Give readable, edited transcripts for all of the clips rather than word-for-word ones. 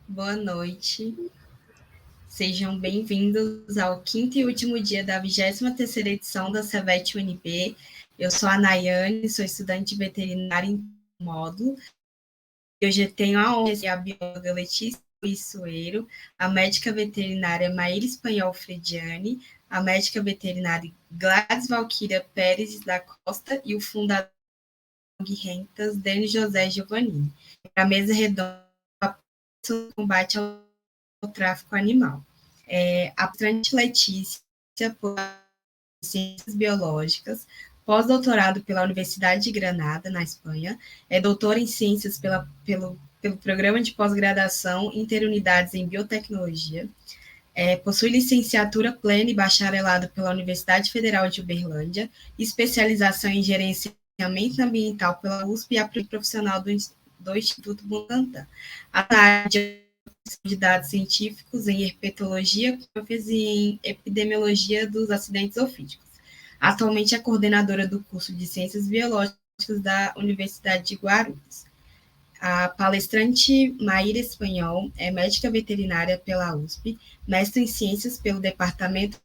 Boa noite. Sejam bem-vindos ao quinto e último dia da 23ª edição da CEVET UNB. Eu sou a Nayane, sou estudante veterinária em módulo. Hoje eu tenho a honra de a bióloga Letícia Sueiro, a médica veterinária Maíra Espanhol Frediani, a médica veterinária Gladys Valquíria Pérez da Costa e o fundador de Rentas, Denis José Giovannini, para a mesa redonda do combate ao tráfico animal. A palestrante Letícia, por Ciências Biológicas, pós-doutorado pela Universidade de Granada, na Espanha, é doutora em Ciências pelo Programa de Pós-Graduação Interunidades em Biotecnologia, possui licenciatura plena e bacharelado pela Universidade Federal de Uberlândia, especialização em gerenciamento ambiental pela USP e profissional do Instituto Butantan. A área de dados científicos em herpetologia e em epidemiologia dos acidentes ofídicos. Atualmente é coordenadora do curso de Ciências Biológicas da Universidade de Guarulhos. A palestrante Maíra Espanhol é médica veterinária pela USP, mestre em Ciências pelo Departamento de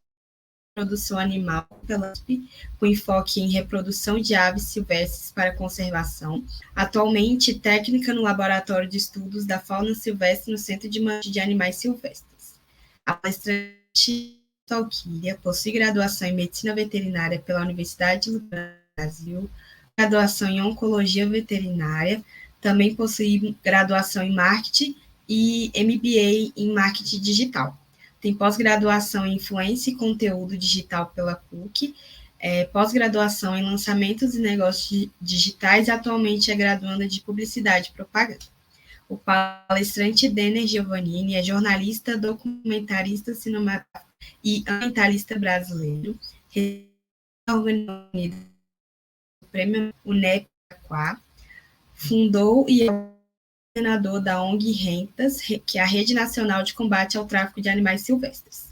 Produção Animal pela USP, com enfoque em reprodução de aves silvestres para conservação. Atualmente, técnica no Laboratório de Estudos da Fauna Silvestre no Centro de Manejo de Animais Silvestres. A palestrante Valquíria possui graduação em Medicina Veterinária pela Universidade do Brasil, graduação em Oncologia Veterinária, também possui graduação em Marketing e MBA em Marketing Digital. Tem pós-graduação em Influência e Conteúdo Digital pela PUC, pós-graduação em Lançamentos e Negócios Digitais e atualmente é graduanda de Publicidade e Propaganda. O palestrante Denis Giovannini é jornalista, documentarista, cinematográfico e ambientalista brasileiro, organizador do Prêmio UNEP-Aquá, fundou e é coordenador da ONG Rentas, que é a Rede Nacional de Combate ao Tráfico de Animais Silvestres.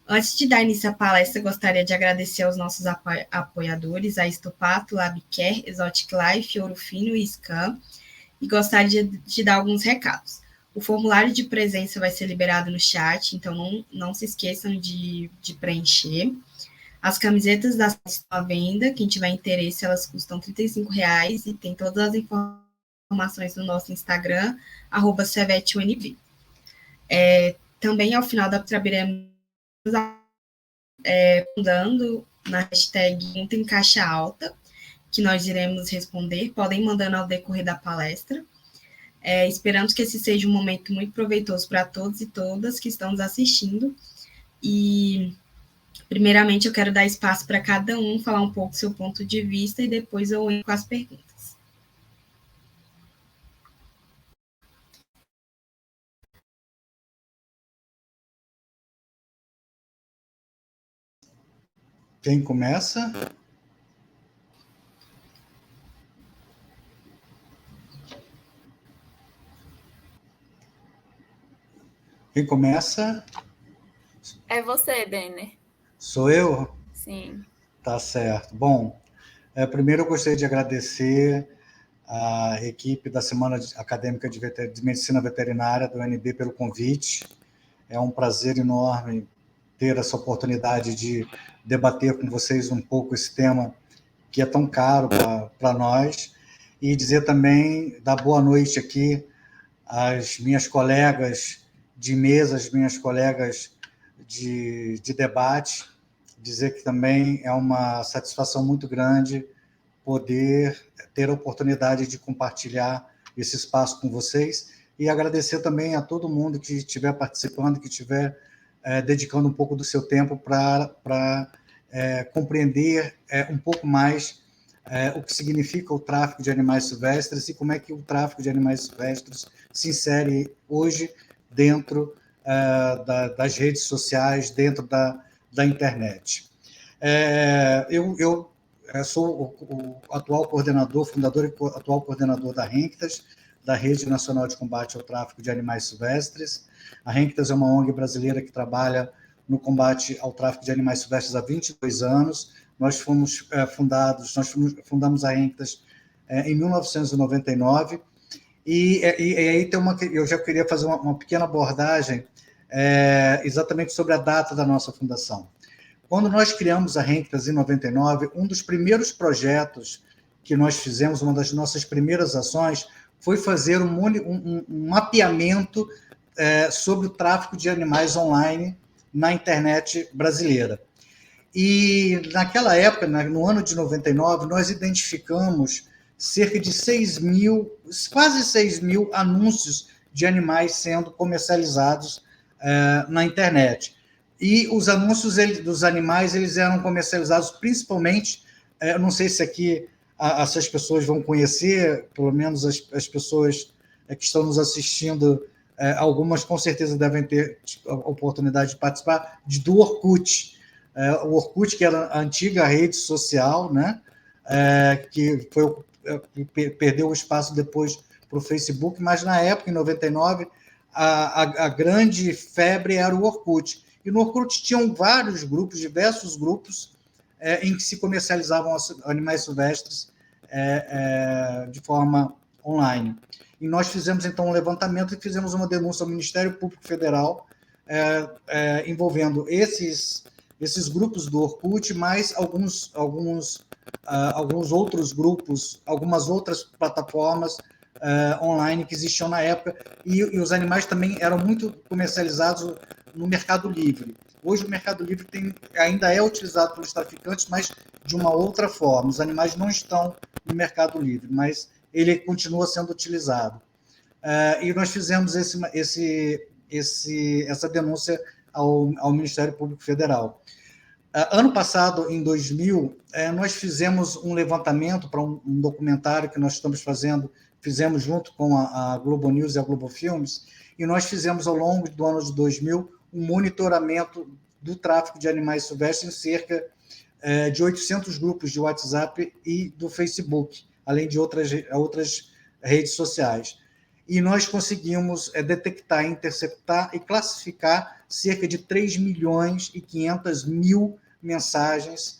Antes de dar início à palestra, gostaria de agradecer aos nossos apoiadores, a Estopato, Labcare, Exotic Life, Ouro Fino e Scam, e gostaria de dar alguns recados. O formulário de presença vai ser liberado no chat, então não se esqueçam de preencher. As camisetas da estão à venda, quem tiver interesse, elas custam R$ 35,00 e tem todas as informações no nosso Instagram, @CEVETUNB. Também, ao final da trabalharemos mandando na hashtag em caixa alta, que nós iremos responder, podem mandando ao decorrer da palestra. Esperamos que esse seja um momento muito proveitoso para todos e todas que estão nos assistindo. E, primeiramente, eu quero dar espaço para cada um falar um pouco do seu ponto de vista e depois eu entro com as perguntas. Quem começa? Quem começa? É você, Denner. Sou eu? Sim. Tá certo. Bom, primeiro eu gostaria de agradecer a equipe da Semana Acadêmica de Medicina Veterinária do UNB pelo convite. É um prazer enorme ter essa oportunidade de debater com vocês um pouco esse tema que é tão caro para nós, e dizer também, dar boa noite aqui às minhas colegas de mesa, às minhas colegas de debate, dizer que também é uma satisfação muito grande poder ter a oportunidade de compartilhar esse espaço com vocês, e agradecer também a todo mundo que estiver participando, que estiver dedicando um pouco do seu tempo para compreender um pouco mais o que significa o tráfico de animais silvestres e como é que o tráfico de animais silvestres se insere hoje dentro das redes sociais, dentro da internet. Eu sou o atual coordenador, fundador e atual coordenador da RENCTAS, da Rede Nacional de Combate ao Tráfico de Animais Silvestres. A RENCTAS é uma ONG brasileira que trabalha no combate ao tráfico de animais silvestres há 22 anos. Nós fundamos a RENCTAS em 1999, e aí eu já queria fazer uma pequena abordagem exatamente sobre a data da nossa fundação. Quando nós criamos a RENCTAS em 99, um dos primeiros projetos que nós fizemos, uma das nossas primeiras ações, foi fazer um mapeamento sobre o tráfico de animais online na internet brasileira. E naquela época, no ano de 99, nós identificamos cerca de 6 mil, quase 6 mil anúncios de animais sendo comercializados na internet. E os anúncios dos animais, eles eram comercializados principalmente, não sei se aqui essas pessoas vão conhecer, pelo menos as pessoas que estão nos assistindo, algumas com certeza devem ter a oportunidade de participar, do Orkut. O Orkut, que era a antiga rede social, né? Que perdeu o espaço depois para o Facebook, mas na época, em 99, a grande febre era o Orkut. E no Orkut tinham vários grupos, diversos grupos, em que se comercializavam animais silvestres de forma online. E nós fizemos, então, um levantamento e fizemos uma denúncia ao Ministério Público Federal envolvendo esses grupos do Orkut, mais alguns outros grupos, algumas outras plataformas online que existiam na época, e os animais também eram muito comercializados no Mercado Livre. Hoje o Mercado Livre ainda é utilizado pelos traficantes, mas de uma outra forma. Os animais não estão no Mercado Livre, mas ele continua sendo utilizado. E nós fizemos essa denúncia ao Ministério Público Federal. Ano passado, em 2000, nós fizemos um levantamento para um documentário que nós estamos fizemos junto com a Globo News e a Globo Filmes, e nós fizemos ao longo do ano de 2000 um monitoramento do tráfico de animais silvestres em cerca de 800 grupos de WhatsApp e do Facebook, além de outras redes sociais. E nós conseguimos detectar, interceptar e classificar cerca de 3 milhões e 500 mil mensagens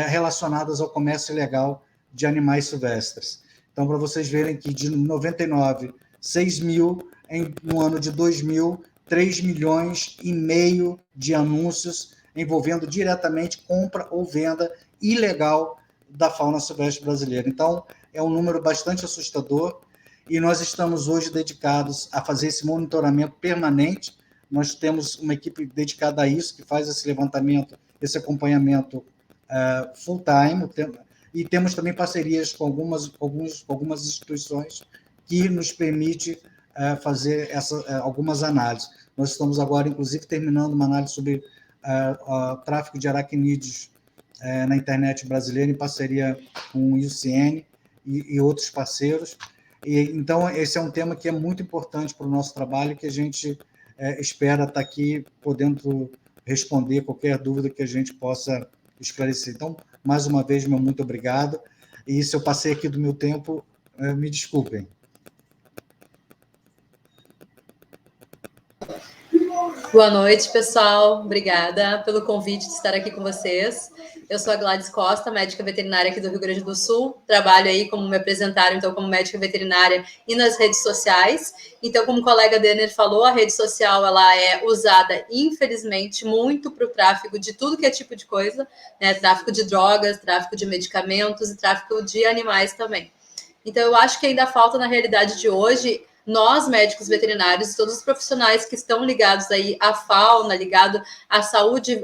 relacionadas ao comércio ilegal de animais silvestres. Então, para vocês verem que de 99, 6 mil, no ano de 2000, 3 milhões e meio de anúncios envolvendo diretamente compra ou venda ilegal da fauna silvestre brasileira. Então, é um número bastante assustador, e nós estamos hoje dedicados a fazer esse monitoramento permanente. Nós temos uma equipe dedicada a isso, que faz esse levantamento, esse acompanhamento full-time, e temos também parcerias com algumas instituições que nos permitem fazer algumas análises. Nós estamos agora, inclusive, terminando uma análise sobre o tráfico de aracnídeos na internet brasileira, em parceria com o IUCN e outros parceiros. Então, esse é um tema que é muito importante para o nosso trabalho, que a gente espera estar aqui podendo responder qualquer dúvida que a gente possa esclarecer. Então, mais uma vez, meu muito obrigado. E se eu passei aqui do meu tempo, me desculpem. Boa noite, pessoal. Obrigada pelo convite de estar aqui com vocês. Eu sou a Gladys Costa, médica veterinária aqui do Rio Grande do Sul. Trabalho aí, como me apresentaram, então, como médica veterinária e nas redes sociais. Então, como o colega Denner falou, a rede social ela é usada, infelizmente, muito para o tráfico de tudo que é tipo de coisa, né? Tráfico de drogas, tráfico de medicamentos e tráfico de animais também. Então, eu acho que ainda falta, na realidade de hoje, nós, médicos veterinários, todos os profissionais que estão ligados aí à fauna, ligado à saúde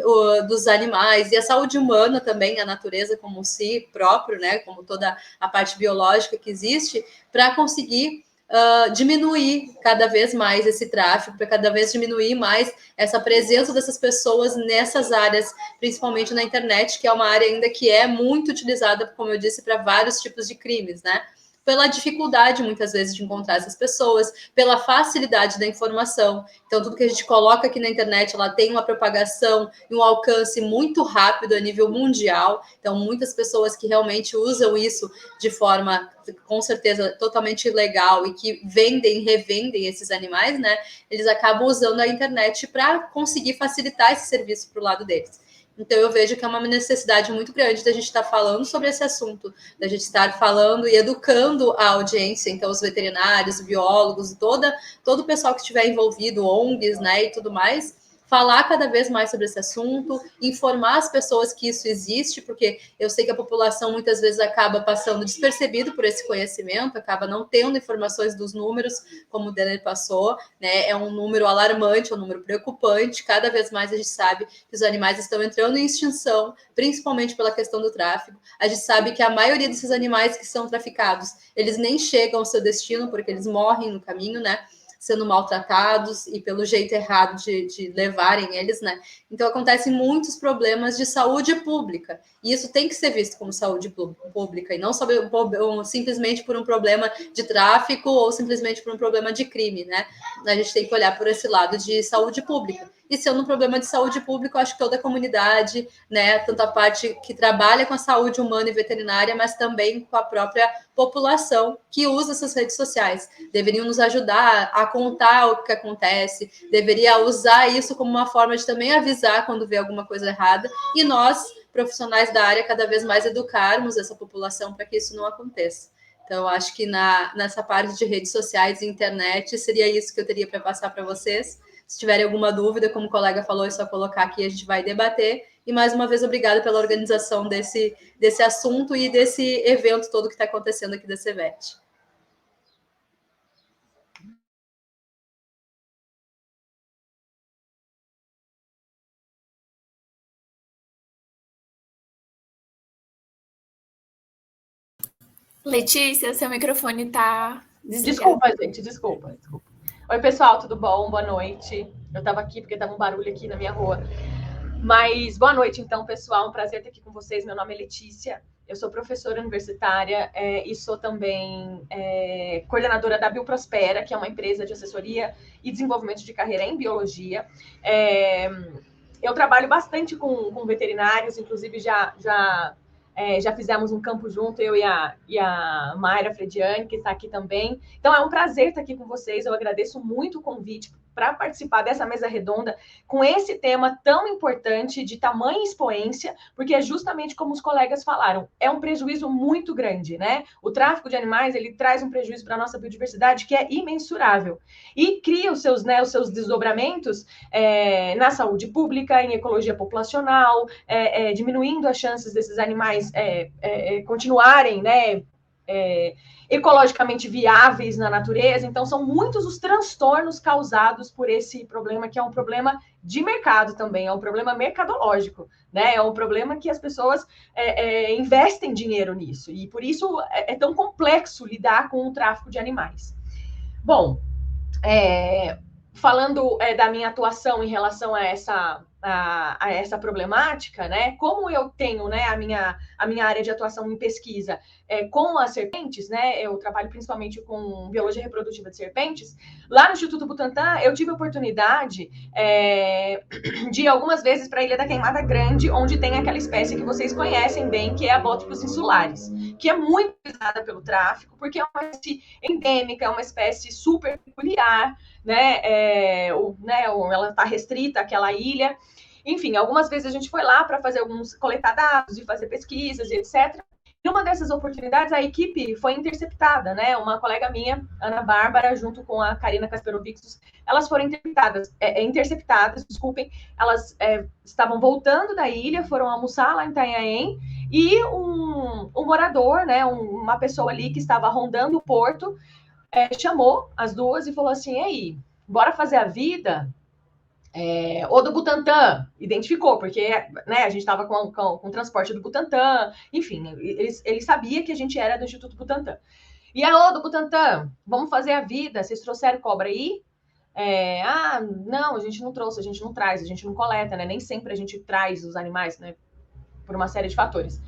dos animais e à saúde humana também, a natureza como si próprio, né, como toda a parte biológica que existe, para conseguir diminuir cada vez mais esse tráfico, para cada vez diminuir mais essa presença dessas pessoas nessas áreas, principalmente na internet, que é uma área ainda que é muito utilizada, como eu disse, para vários tipos de crimes, né? pela dificuldade, muitas vezes, de encontrar essas pessoas, pela facilidade da informação. Então, tudo que a gente coloca aqui na internet, ela tem uma propagação e um alcance muito rápido a nível mundial. Então, muitas pessoas que realmente usam isso de forma, com certeza, totalmente ilegal e que vendem, revendem esses animais, né? Eles acabam usando a internet para conseguir facilitar esse serviço para o lado deles. Então, eu vejo que é uma necessidade muito grande da gente estar falando sobre esse assunto, da gente estar falando e educando a audiência, então, os veterinários, biólogos, todo o pessoal que estiver envolvido, ONGs, né, e tudo mais, falar cada vez mais sobre esse assunto, informar as pessoas que isso existe, porque eu sei que a população muitas vezes acaba passando despercebido por esse conhecimento, acaba não tendo informações dos números, como o Denner passou, né? É um número alarmante, é um número preocupante, cada vez mais a gente sabe que os animais estão entrando em extinção, principalmente pela questão do tráfico. A gente sabe que a maioria desses animais que são traficados, eles nem chegam ao seu destino, porque eles morrem no caminho, né? Sendo maltratados e pelo jeito errado de levarem eles, né? Então, acontecem muitos problemas de saúde pública. E isso tem que ser visto como saúde pública, e não simplesmente por um problema de tráfico ou simplesmente por um problema de crime, né? A gente tem que olhar por esse lado de saúde pública. E sendo um problema de saúde pública, eu acho que toda a comunidade, né, tanto a parte que trabalha com a saúde humana e veterinária, mas também com a própria população que usa essas redes sociais, deveriam nos ajudar a contar o que acontece, deveria usar isso como uma forma de também avisar quando vê alguma coisa errada, e nós, profissionais da área, cada vez mais educarmos essa população para que isso não aconteça. Então, eu acho que nessa parte de redes sociais e internet, seria isso que eu teria para passar para vocês. Se tiverem alguma dúvida, como o colega falou, é só colocar aqui, a gente vai debater. E, mais uma vez, obrigada pela organização desse assunto e desse evento todo que está acontecendo aqui da CEVET. Letícia, seu microfone está desligado. Desculpa, gente, desculpa. Oi, pessoal, tudo bom? Boa noite. Eu estava aqui porque estava um barulho aqui na minha rua. Mas boa noite, então, pessoal. Um prazer estar aqui com vocês. Meu nome é Letícia. Eu sou professora universitária e sou também coordenadora da Bioprospera, que é uma empresa de assessoria e desenvolvimento de carreira em biologia. Eu trabalho bastante com veterinários, inclusive já fizemos um campo junto, eu e a Mayra Frediani, que está aqui também. Então, é um prazer estar aqui com vocês. Eu agradeço muito o convite para participar dessa mesa redonda com esse tema tão importante, de tamanha expoência, porque é justamente como os colegas falaram, é um prejuízo muito grande, né? O tráfico de animais, ele traz um prejuízo para a nossa biodiversidade que é imensurável. E cria os seus desdobramentos na saúde pública, em ecologia populacional, diminuindo as chances desses animais continuarem, né, ecologicamente viáveis na natureza. Então, são muitos os transtornos causados por esse problema, que é um problema de mercado também, é um problema mercadológico, né? É um problema que as pessoas investem dinheiro nisso, e por isso é tão complexo lidar com o tráfico de animais. Bom, falando da minha atuação em relação a essa problemática, né? Como eu tenho, né, a minha área de atuação em pesquisa com as serpentes, né? Eu trabalho principalmente com biologia reprodutiva de serpentes. Lá no Instituto Butantan, eu tive a oportunidade de ir algumas vezes para a Ilha da Queimada Grande, onde tem aquela espécie que vocês conhecem bem, que é a Botrytis insularis, que é muito utilizada pelo tráfico, porque é uma espécie endêmica, é uma espécie super peculiar, né? Ela está restrita àquela ilha. Enfim, algumas vezes a gente foi lá para coletar dados e fazer pesquisas e etc. E uma dessas oportunidades, a equipe foi interceptada, né? Uma colega minha, Ana Bárbara, junto com a Karina Kasperovixus, elas foram interceptadas, desculpem. Elas estavam voltando da ilha, foram almoçar lá em Itanhaém, e um morador, né? Uma pessoa ali que estava rondando o porto, chamou as duas e falou assim: "Ei, bora fazer a vida?" Ou do Butantan, identificou, porque, né, a gente estava com o transporte do Butantan, enfim, ele sabia que a gente era do Instituto Butantan. E a do Butantan, vamos fazer a vida, vocês trouxeram cobra aí? Não, a gente não trouxe, a gente não traz, a gente não coleta, né? Nem sempre a gente traz os animais, né? Por uma série de fatores.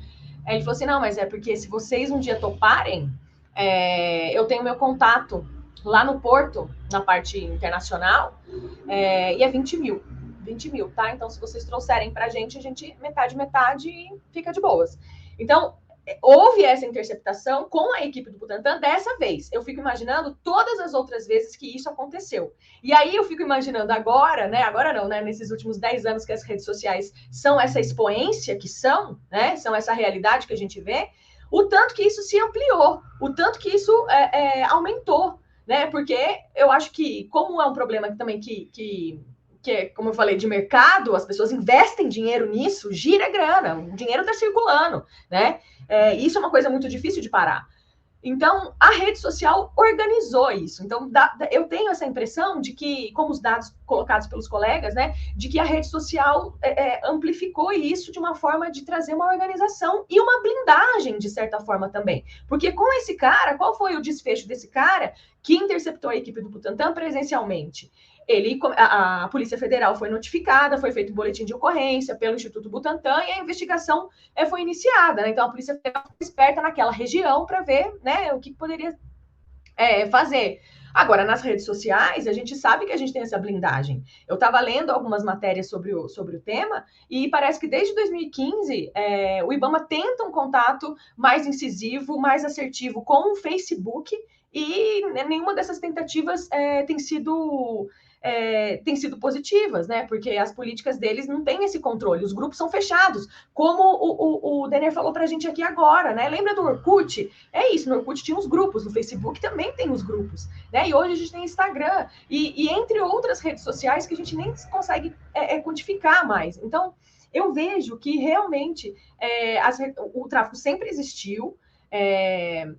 Aí ele falou assim: não, mas é porque se vocês um dia toparem, eu tenho meu contato lá no Porto, na parte internacional, e é 20 mil. 20 mil, tá? Então, se vocês trouxerem pra gente, a gente metade fica de boas. Então, houve essa interceptação com a equipe do Butantan dessa vez. Eu fico imaginando todas as outras vezes que isso aconteceu. E aí eu fico imaginando agora, né? Agora não, né? Nesses últimos 10 anos que as redes sociais são essa expoência que são, né? São essa realidade que a gente vê, o tanto que isso se ampliou, o tanto que isso aumentou, né? Porque eu acho que, como é um problema também que é, como eu falei, de mercado, as pessoas investem dinheiro nisso, gira grana, o dinheiro está circulando, né? Isso é uma coisa muito difícil de parar. Então, a rede social organizou isso. Então, eu tenho essa impressão de que, como os dados colocados pelos colegas, né, de que a rede social amplificou isso de uma forma de trazer uma organização e uma blindagem, de certa forma, também. Porque com esse cara, qual foi o desfecho desse cara que interceptou a equipe do Butantan presencialmente? A Polícia Federal foi notificada, foi feito um boletim de ocorrência pelo Instituto Butantan e a investigação foi iniciada, né? Então, a Polícia Federal foi esperta naquela região para ver, né, o que poderia fazer. Agora, nas redes sociais, a gente sabe que a gente tem essa blindagem. Eu estava lendo algumas matérias sobre o tema e parece que desde 2015 o IBAMA tenta um contato mais incisivo, mais assertivo com o Facebook e nenhuma dessas tentativas tem sido positivas, né? Porque as políticas deles não têm esse controle, os grupos são fechados, como o Denner falou para a gente aqui agora, né? Lembra do Orkut? É isso, no Orkut tinha os grupos, no Facebook também tem os grupos, né? E hoje a gente tem Instagram, e entre outras redes sociais que a gente nem consegue quantificar mais. Então, eu vejo que realmente o tráfico sempre existiu,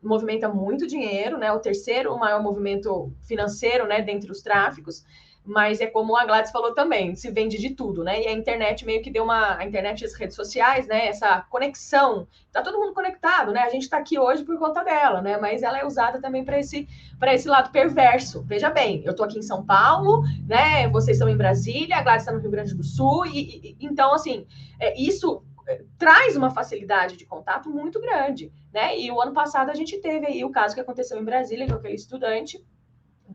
movimenta muito dinheiro, né? O terceiro maior movimento financeiro, né, dentre os tráficos, mas é como a Gladys falou também, se vende de tudo, né? E a internet meio que deu a internet e as redes sociais, né? Essa conexão, tá todo mundo conectado, né? A gente tá aqui hoje por conta dela, né? Mas ela é usada também para esse lado perverso. Veja bem, eu tô aqui em São Paulo, né? Vocês estão em Brasília, a Gladys está no Rio Grande do Sul, então, assim, isso traz uma facilidade de contato muito grande, né? E o ano passado a gente teve aí o caso que aconteceu em Brasília, com aquele estudante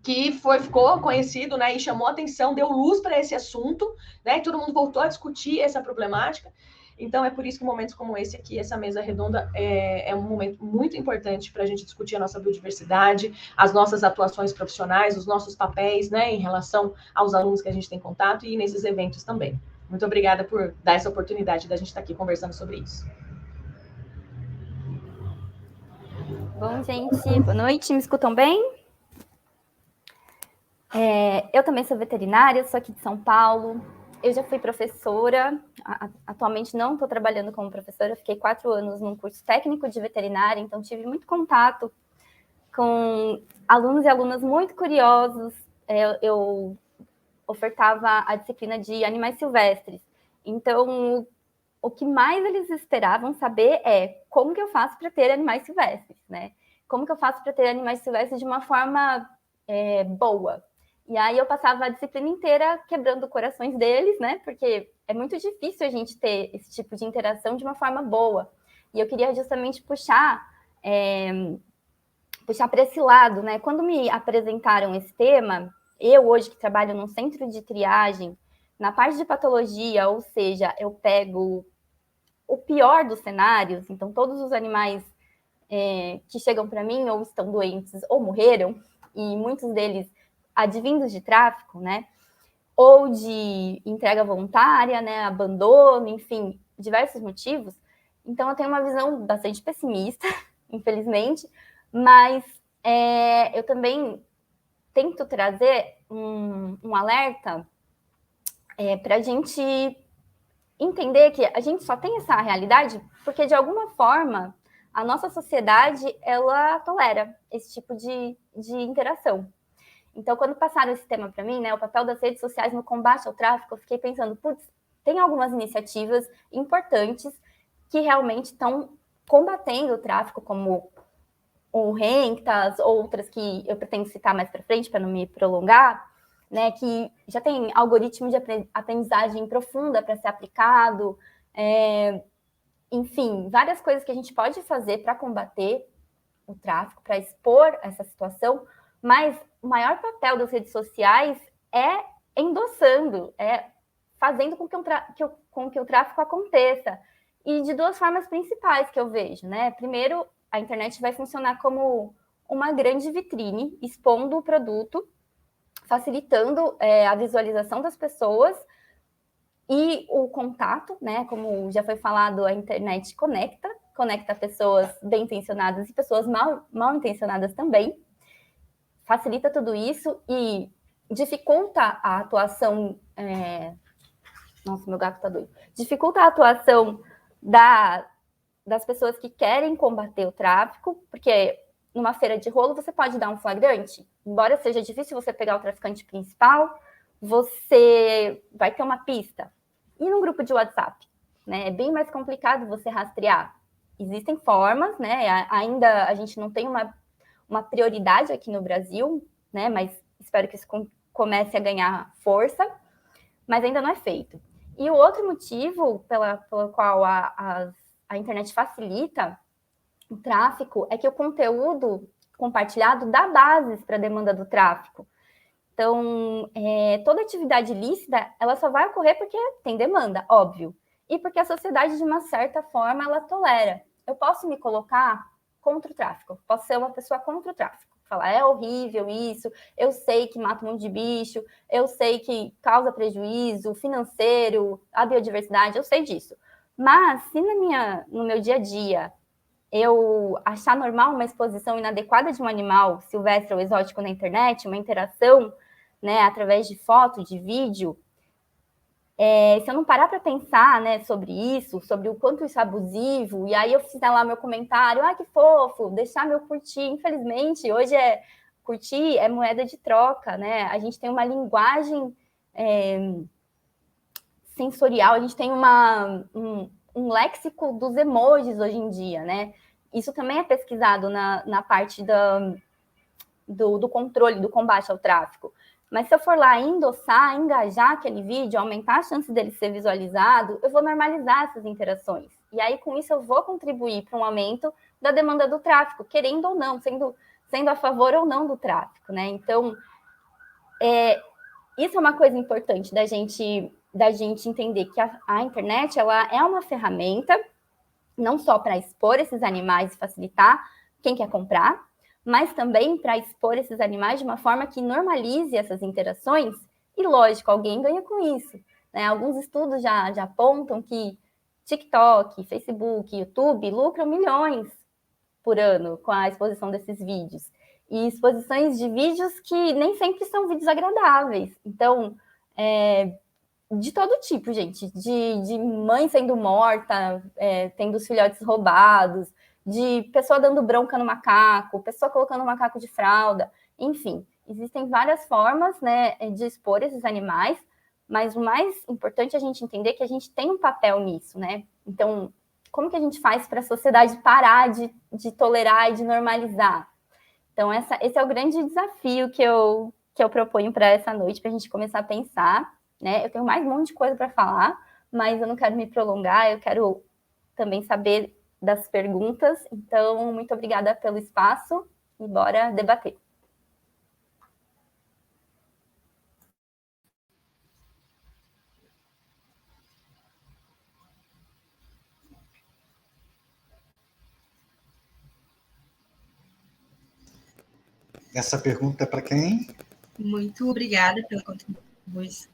que ficou conhecido, né, e chamou atenção, deu luz para esse assunto, né, e todo mundo voltou a discutir essa problemática. Então, é por isso que momentos como esse aqui, essa mesa redonda, é um momento muito importante para a gente discutir a nossa biodiversidade, as nossas atuações profissionais, os nossos papéis, né, em relação aos alunos que a gente tem contato e nesses eventos também. Muito obrigada por dar essa oportunidade da gente estar aqui conversando sobre isso. Bom, gente, boa noite, me escutam bem? Eu também sou veterinária, sou aqui de São Paulo. Eu já fui professora, atualmente não estou trabalhando como professora, fiquei 4 anos num curso técnico de veterinária, então tive muito contato com alunos e alunas muito curiosos. Eu ofertava a disciplina de animais silvestres, então o que mais eles esperavam saber é como que eu faço para ter animais silvestres, né? Como que eu faço para ter animais silvestres de uma forma boa. E aí eu passava a disciplina inteira quebrando corações deles, né? Porque é muito difícil a gente ter esse tipo de interação de uma forma boa. E eu queria justamente puxar para esse lado, né? Quando me apresentaram esse tema, eu hoje que trabalho num centro de triagem, na parte de patologia, ou seja, eu pego o pior dos cenários, então todos os animais que chegam para mim ou estão doentes ou morreram, e muitos deles advindos de tráfico, né? Ou de entrega voluntária, né? Abandono, enfim, diversos motivos. Então, eu tenho uma visão bastante pessimista, infelizmente, mas eu também tento trazer um alerta para a gente entender que a gente só tem essa realidade porque, de alguma forma, a nossa sociedade, ela tolera esse tipo de interação. Então, quando passaram esse tema para mim, né, o papel das redes sociais no combate ao tráfico, eu fiquei pensando, putz, tem algumas iniciativas importantes que realmente estão combatendo o tráfico, como o Rentas, outras que eu pretendo citar mais para frente, para não me prolongar, né, que já tem algoritmo de aprendizagem profunda para ser aplicado, enfim, várias coisas que a gente pode fazer para combater. o tráfico, para expor essa situação, mas o maior papel das redes sociais é endossando, é fazendo com que o tráfico aconteça. E de duas formas principais que eu vejo, né? Primeiro, a internet vai funcionar como uma grande vitrine, expondo o produto, facilitando a visualização das pessoas e o contato, né? Como já foi falado, a internet conecta pessoas bem-intencionadas e pessoas mal-intencionadas também, facilita tudo isso e dificulta a atuação... Nossa, meu gato tá doido. Dificulta a atuação das pessoas que querem combater o tráfico, porque numa feira de rolo você pode dar um flagrante, embora seja difícil você pegar o traficante principal, você vai ter uma pista. E num grupo de WhatsApp, né? É bem mais complicado você rastrear. Existem formas, né? Ainda a gente não tem uma prioridade aqui no Brasil, né? Mas espero que isso comece a ganhar força, mas ainda não é feito. E o outro motivo pelo qual a internet facilita o tráfico é que o conteúdo compartilhado dá bases para a demanda do tráfico. Então, toda atividade ilícita, ela só vai ocorrer porque tem demanda, óbvio. E porque a sociedade, de uma certa forma, ela tolera. Eu posso me colocar contra o tráfico, posso ser uma pessoa contra o tráfico. Falar, é horrível isso, eu sei que mata um monte de bicho, eu sei que causa prejuízo financeiro, à biodiversidade, eu sei disso. Mas, se no meu dia a dia eu achar normal uma exposição inadequada de um animal silvestre ou exótico na internet, uma interação, né, através de foto, de vídeo, se eu não parar para pensar, né, sobre isso, sobre o quanto isso é abusivo, e aí eu fizer lá meu comentário, que fofo, deixar meu curtir, infelizmente, hoje curtir é moeda de troca, né, a gente tem uma linguagem sensorial, a gente tem um léxico dos emojis hoje em dia, né, isso também é pesquisado na parte do controle, do combate ao tráfico. Mas se eu for lá endossar, engajar aquele vídeo, aumentar a chance dele ser visualizado, eu vou normalizar essas interações. E aí, com isso, eu vou contribuir para um aumento da demanda do tráfico, querendo ou não, sendo a favor ou não do tráfico, né? Então, isso é uma coisa importante da gente entender que a internet, ela é uma ferramenta, não só para expor esses animais e facilitar quem quer comprar, mas também para expor esses animais de uma forma que normalize essas interações, e lógico, alguém ganha com isso, né? Alguns estudos já apontam que TikTok, Facebook, YouTube lucram milhões por ano com a exposição desses vídeos, e exposições de vídeos que nem sempre são vídeos agradáveis, então, de todo tipo, gente, de mãe sendo morta, tendo os filhotes roubados, de pessoa dando bronca no macaco, pessoa colocando o macaco de fralda, enfim, existem várias formas, né, de expor esses animais, mas o mais importante é a gente entender que a gente tem um papel nisso, né? Então, como que a gente faz para a sociedade parar de tolerar e de normalizar? Então, esse é o grande desafio que eu proponho para essa noite, para a gente começar a pensar, né? Eu tenho mais um monte de coisa para falar, mas eu não quero me prolongar, eu quero também saber das perguntas. Então, muito obrigada pelo espaço e bora debater. Essa pergunta é para quem? Muito obrigada pela contribuição.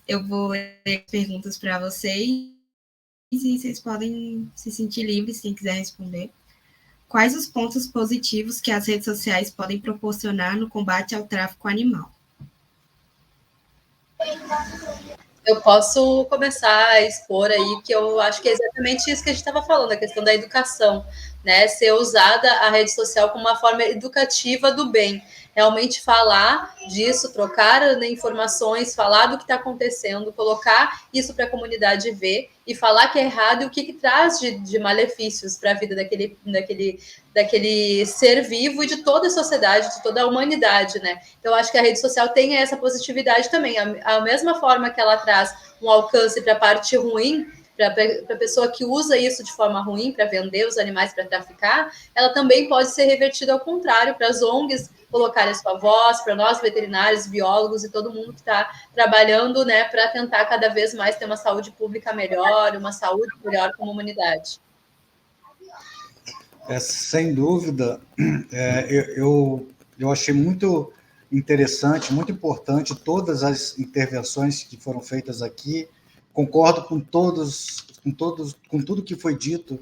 Eu vou ler perguntas para vocês e vocês podem se sentir livres, quem quiser responder. Quais os pontos positivos que as redes sociais podem proporcionar no combate ao tráfico animal? Eu posso começar a expor aí, que eu acho que é exatamente isso que a gente estava falando, a questão da educação, né? Ser usada a rede social como uma forma educativa do bem. Realmente falar disso, trocar, né, informações, falar do que está acontecendo, colocar isso para a comunidade ver e falar que é errado e o que traz de malefícios para a vida daquele ser vivo e de toda a sociedade, de toda a humanidade, né? Então, eu acho que a rede social tem essa positividade também. A mesma forma que ela traz um alcance para a parte ruim, para a pessoa que usa isso de forma ruim para vender os animais para traficar, ela também pode ser revertida ao contrário, para as ONGs colocarem a sua voz, para nós veterinários, biólogos e todo mundo que está trabalhando, né, para tentar cada vez mais ter uma saúde pública melhor, uma saúde melhor como humanidade. Sem dúvida, eu achei muito interessante, muito importante todas as intervenções que foram feitas aqui. Concordo com tudo que foi dito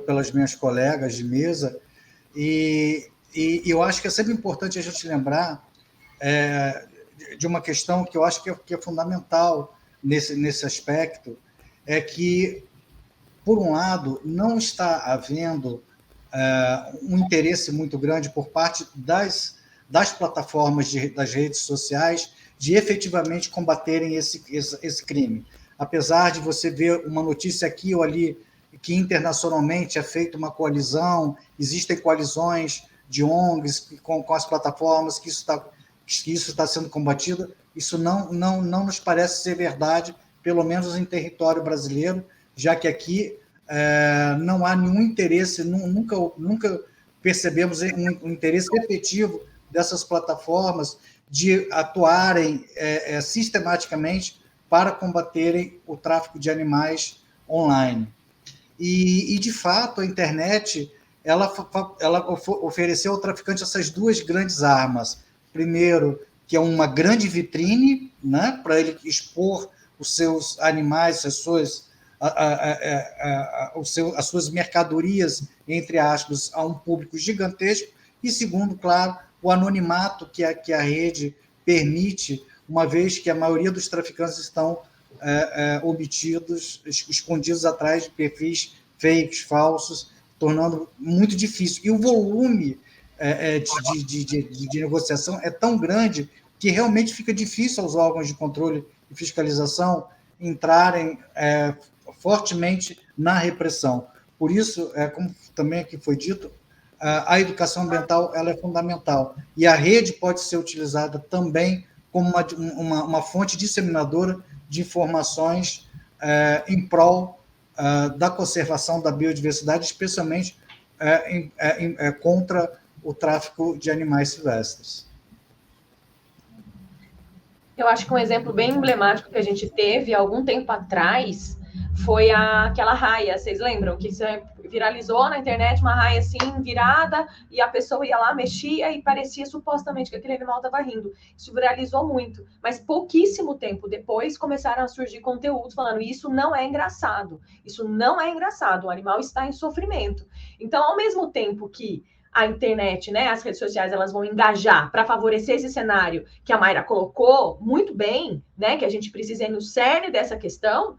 pelas minhas colegas de mesa, e eu acho que é sempre importante a gente lembrar de uma questão que eu acho que é fundamental nesse aspecto, é que, por um lado, não está havendo um interesse muito grande por parte das plataformas das redes sociais de efetivamente combaterem esse crime. Apesar de você ver uma notícia aqui ou ali que internacionalmente é feita uma coalizão, existem coalizões de ONGs com as plataformas, que isso está sendo combatido, isso não nos parece ser verdade, pelo menos em território brasileiro, já que aqui não há nenhum interesse, nunca percebemos um interesse efetivo dessas plataformas de atuarem sistematicamente para combaterem o tráfico de animais online. E de fato, a internet ela ofereceu ao traficante essas duas grandes armas. Primeiro, que é uma grande vitrine, né, para ele expor os seus animais, as suas mercadorias, entre aspas, a um público gigantesco. E segundo, claro, o anonimato que a rede permite, uma vez que a maioria dos traficantes estão escondidos atrás de perfis fakes, falsos, tornando muito difícil. E o volume de negociação é tão grande que realmente fica difícil aos órgãos de controle e fiscalização entrarem fortemente na repressão. Por isso, como também aqui foi dito, a educação ambiental ela é fundamental. E a rede pode ser utilizada também como uma fonte disseminadora de informações em prol da conservação da biodiversidade, especialmente contra o tráfico de animais silvestres. Eu acho que um exemplo bem emblemático que a gente teve há algum tempo atrás foi aquela raia, vocês lembram? Que viralizou na internet uma raia assim, virada, e a pessoa ia lá, mexia e parecia supostamente que aquele animal estava rindo. Isso viralizou muito, mas pouquíssimo tempo depois começaram a surgir conteúdos falando isso não é engraçado, o animal está em sofrimento. Então, ao mesmo tempo que a internet, né, as redes sociais, elas vão engajar para favorecer esse cenário que a Mayra colocou muito bem, né, que a gente precisa ir no cerne dessa questão,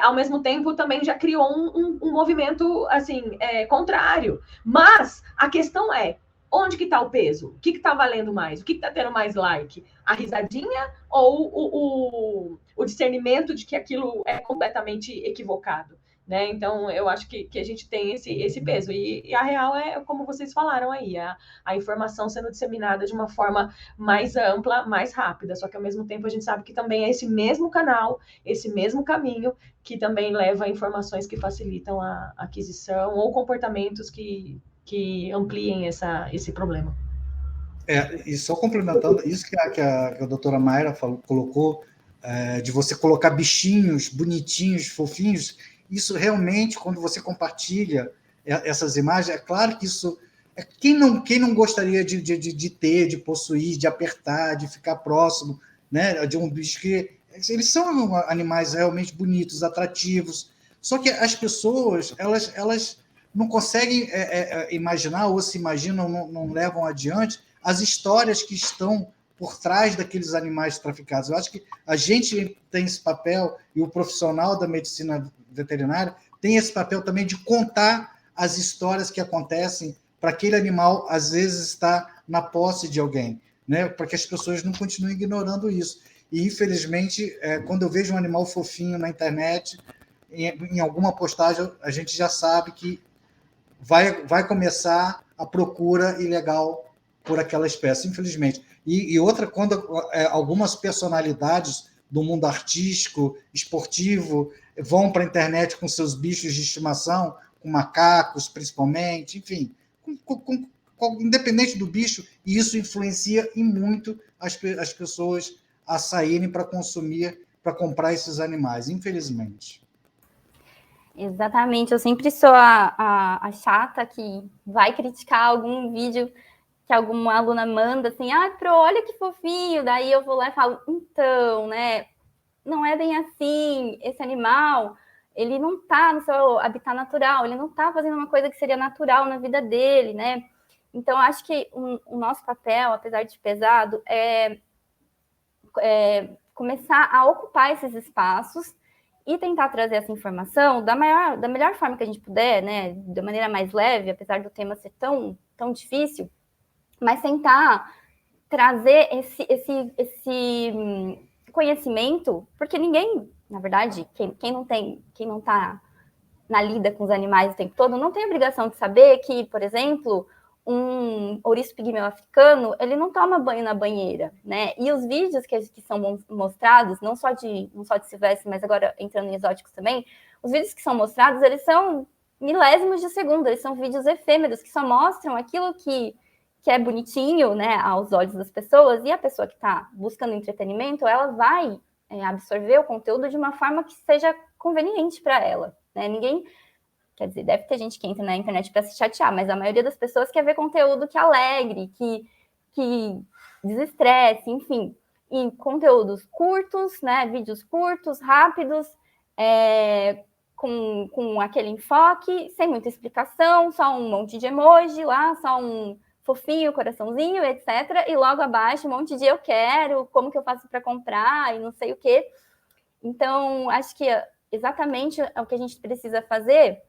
ao mesmo tempo também já criou um movimento, assim, contrário. Mas a questão é, onde que está o peso? O que está valendo mais? O que está tendo mais like? A risadinha ou o discernimento de que aquilo é completamente equivocado? Né? Então, eu acho que a gente tem esse peso. E a real é, como vocês falaram aí, a informação sendo disseminada de uma forma mais ampla, mais rápida. Só que, ao mesmo tempo, a gente sabe que também é esse mesmo canal, esse mesmo caminho, que também leva a informações que facilitam a aquisição ou comportamentos que ampliem esse problema. E só complementando, isso que a doutora Mayra colocou, de você colocar bichinhos bonitinhos, fofinhos, isso realmente, quando você compartilha essas imagens, é claro que isso... Quem não gostaria de ter, de possuir, de apertar, de ficar próximo, né, de um bicho que... Eles são animais realmente bonitos, atrativos, só que as pessoas, elas não conseguem imaginar, ou se imaginam, não levam adiante as histórias que estão por trás daqueles animais traficados. Eu acho que a gente tem esse papel, e o profissional da medicina veterinária tem esse papel também de contar as histórias que acontecem para aquele animal, às vezes, estar na posse de alguém, né? Para que as pessoas não continuem ignorando isso. E, infelizmente, quando eu vejo um animal fofinho na internet, em alguma postagem, a gente já sabe que vai começar a procura ilegal por aquela espécie, infelizmente. E outra, quando algumas personalidades do mundo artístico, esportivo, vão para a internet com seus bichos de estimação, com macacos, principalmente, enfim, independente do bicho, e isso influencia e muito as pessoas a saírem para consumir, para comprar esses animais, infelizmente. Exatamente, eu sempre sou a chata que vai criticar algum vídeo que alguma aluna manda, assim, Pro, olha que fofinho, daí eu vou lá e falo, então, né, não é bem assim, esse animal, ele não está no seu habitat natural, ele não está fazendo uma coisa que seria natural na vida dele, né? Então, acho que o nosso papel, apesar de pesado, é começar a ocupar esses espaços e tentar trazer essa informação da melhor forma que a gente puder, né? Da maneira mais leve, apesar do tema ser tão difícil, mas tentar trazer esse conhecimento, porque ninguém, na verdade, quem não está na lida com os animais o tempo todo, não tem obrigação de saber que, por exemplo, um ouriço pigmeu africano, ele não toma banho na banheira, né? E os vídeos que são mostrados, não só de silvestre, mas agora entrando em exóticos também, os vídeos que são mostrados, eles são milésimos de segundo, eles são vídeos efêmeros, que só mostram aquilo que é bonitinho, né, aos olhos das pessoas, e a pessoa que está buscando entretenimento, ela vai absorver o conteúdo de uma forma que seja conveniente para ela, né? Ninguém... Quer dizer, deve ter gente que entra na internet para se chatear, mas a maioria das pessoas quer ver conteúdo que alegre, que desestresse, enfim. E conteúdos curtos, né? Vídeos curtos, rápidos, com aquele enfoque, sem muita explicação, só um monte de emoji lá, só um fofinho, coraçãozinho, etc. E logo abaixo um monte de eu quero, como que eu faço para comprar e não sei o quê. Então, acho que exatamente o que a gente precisa fazer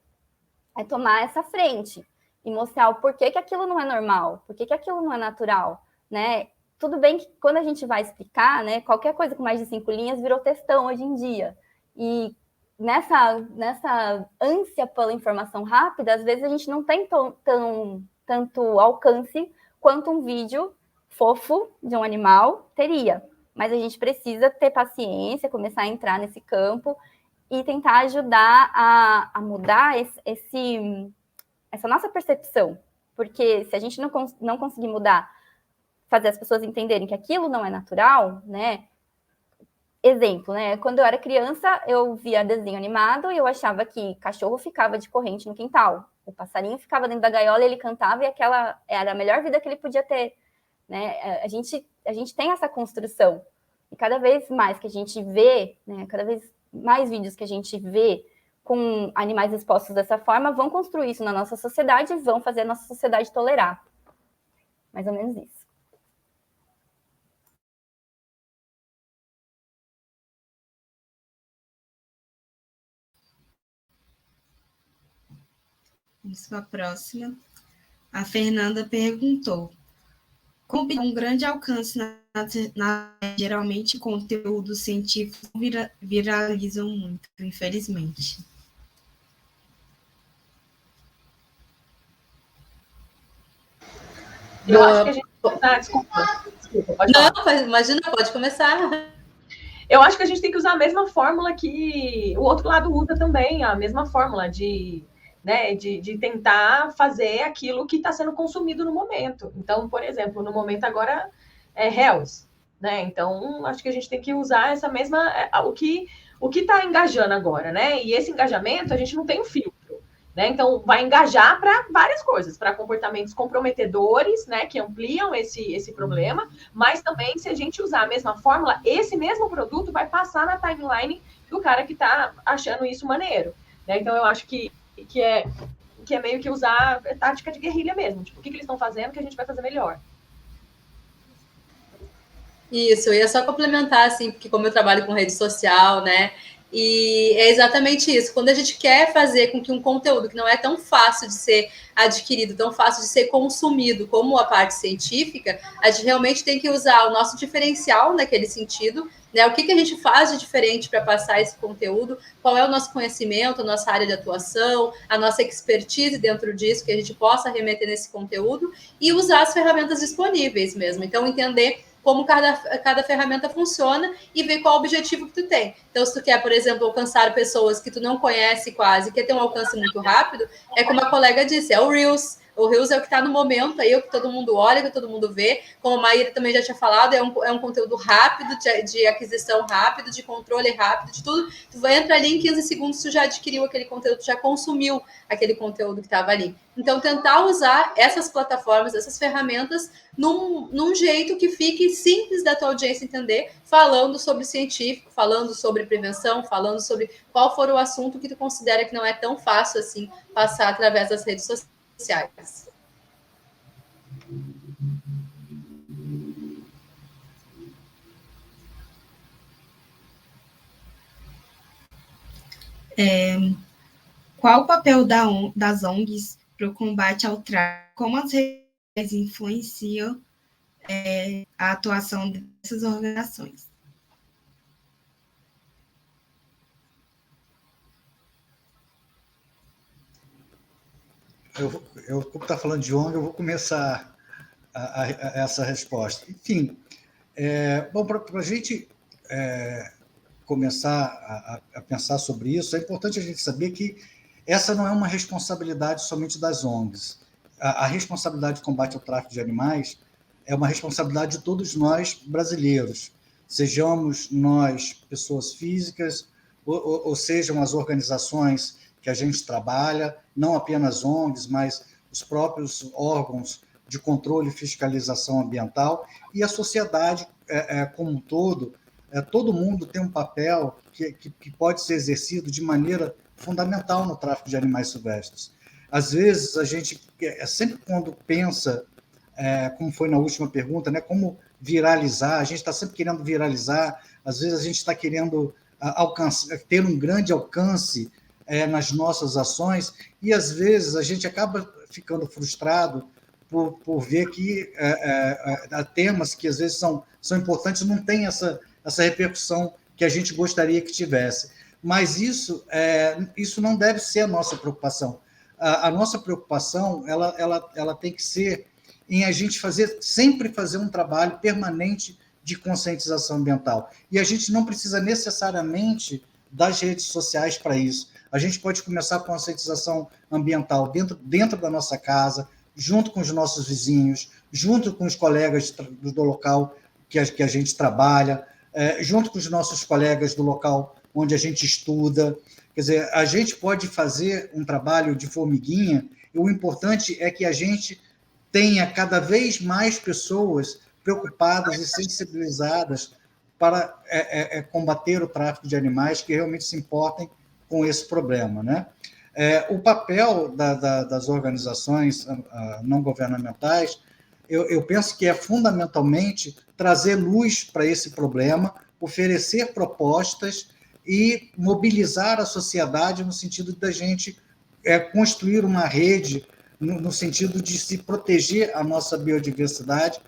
é tomar essa frente e mostrar o porquê que aquilo não é normal, porquê que aquilo não é natural, né? Tudo bem que quando a gente vai explicar, né, qualquer coisa com mais de 5 linhas virou textão hoje em dia. E nessa ânsia pela informação rápida, às vezes a gente não tem tanto alcance quanto um vídeo fofo de um animal teria. Mas a gente precisa ter paciência, começar a entrar nesse campo e tentar ajudar a mudar essa nossa percepção. Porque se a gente não conseguir mudar, fazer as pessoas entenderem que aquilo não é natural, né? Exemplo, né? Quando eu era criança, eu via desenho animado e eu achava que cachorro ficava de corrente no quintal. O passarinho ficava dentro da gaiola, ele cantava e aquela era a melhor vida que ele podia ter, né? A gente tem essa construção. E cada vez mais que a gente vê, né? Cada vez mais vídeos que a gente vê com animais expostos dessa forma vão construir isso na nossa sociedade e vão fazer a nossa sociedade tolerar. Mais ou menos isso. Vamos para a próxima. A Fernanda perguntou: como um grande alcance geralmente conteúdos científicos viralizam muito, infelizmente. Eu acho que a gente... Desculpa, pode falar. Não, imagina, pode começar. Eu acho que a gente tem que usar a mesma fórmula que o outro lado usa também, a mesma fórmula de tentar fazer aquilo que está sendo consumido no momento. Então, por exemplo, no momento agora é Hells, né? Então, acho que a gente tem que usar essa mesma... O que está engajando agora, né? E esse engajamento, a gente não tem um filtro, né? Então, vai engajar para várias coisas, para comportamentos comprometedores, né? Que ampliam esse problema, mas também, se a gente usar a mesma fórmula, esse mesmo produto vai passar na timeline do cara que está achando isso maneiro, né? Então, eu acho que é meio que usar tática de guerrilha mesmo. Tipo, o que eles estão fazendo que a gente vai fazer melhor. Isso, eu ia só complementar, assim, porque como eu trabalho com rede social, né, e é exatamente isso. Quando a gente quer fazer com que um conteúdo que não é tão fácil de ser adquirido, tão fácil de ser consumido como a parte científica, a gente realmente tem que usar o nosso diferencial naquele sentido, né? O que a gente faz de diferente para passar esse conteúdo, qual é o nosso conhecimento, a nossa área de atuação, a nossa expertise dentro disso, que a gente possa remeter nesse conteúdo e usar as ferramentas disponíveis mesmo. Então, entender como cada ferramenta funciona e ver qual o objetivo que tu tem. Então, se tu quer, por exemplo, alcançar pessoas que tu não conhece quase, quer ter um alcance muito rápido, é como a colega disse, é o Reels. O Reels é o que está no momento, aí é o que todo mundo olha, que todo mundo vê. Como a Maíra também já tinha falado, é um conteúdo rápido, de aquisição rápido, de controle rápido, de tudo. Tu vai entrar ali em 15 segundos, tu já adquiriu aquele conteúdo, tu já consumiu aquele conteúdo que estava ali. Então, tentar usar essas plataformas, essas ferramentas, num jeito que fique simples da tua audiência entender, falando sobre científico, falando sobre prevenção, falando sobre qual for o assunto que tu considera que não é tão fácil assim passar através das redes sociais. Qual o papel das ONGs para o combate ao tráfico? Como as redes influenciam a atuação dessas organizações? Eu como está falando de ONG, eu vou começar essa resposta. Enfim, bom, para a gente começar a pensar sobre isso, é importante a gente saber que essa não é uma responsabilidade somente das ONGs. A responsabilidade de combate ao tráfico de animais é uma responsabilidade de todos nós brasileiros, sejamos nós pessoas físicas ou sejam as organizações que a gente trabalha, não apenas ONGs, mas os próprios órgãos de controle e fiscalização ambiental e a sociedade como um todo. Todo mundo tem um papel que pode ser exercido de maneira fundamental no tráfico de animais silvestres. Às vezes, a gente, sempre quando pensa, como foi na última pergunta, né, como viralizar, a gente está sempre querendo viralizar, às vezes a gente está querendo ter um grande alcance nas nossas ações, e às vezes a gente acaba ficando frustrado por ver que temas que às vezes são importantes não têm essa repercussão que a gente gostaria que tivesse. Mas isso não deve ser a nossa preocupação. A nossa preocupação ela tem que ser em a gente sempre fazer um trabalho permanente de conscientização ambiental. E a gente não precisa necessariamente das redes sociais para isso. A gente pode começar a conscientização ambiental dentro da nossa casa, junto com os nossos vizinhos, junto com os colegas do local que a gente trabalha, junto com os nossos colegas do local onde a gente estuda. Quer dizer, a gente pode fazer um trabalho de formiguinha, e o importante é que a gente tenha cada vez mais pessoas preocupadas e sensibilizadas para combater o tráfico de animais, que realmente se importem com esse problema, né? O papel das organizações não governamentais, eu penso que é fundamentalmente trazer luz para esse problema, oferecer propostas e mobilizar a sociedade no sentido da gente construir uma rede, no sentido de se proteger a nossa biodiversidade,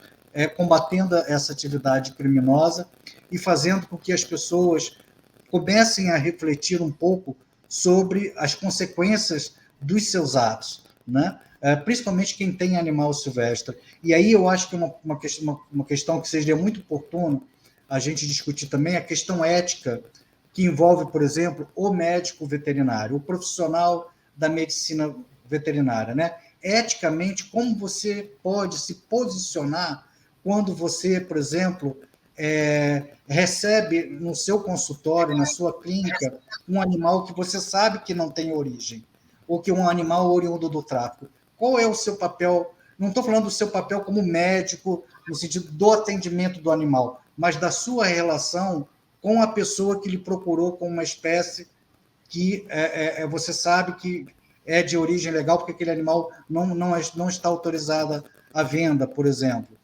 combatendo essa atividade criminosa e fazendo com que as pessoas comecem a refletir um pouco sobre as consequências dos seus atos, né? Principalmente quem tem animal silvestre. E aí eu acho que uma questão que seria muito oportuno a gente discutir também a questão ética, que envolve, por exemplo, o médico veterinário, o profissional da medicina veterinária, né? Eticamente, como você pode se posicionar quando você, por exemplo, recebe no seu consultório, na sua clínica, um animal que você sabe que não tem origem, ou que é um animal oriundo do tráfico. Qual é o seu papel? Não estou falando do seu papel como médico, no sentido do atendimento do animal, mas da sua relação com a pessoa que lhe procurou com uma espécie que você sabe que é de origem legal, porque aquele animal não está autorizado à venda, por exemplo.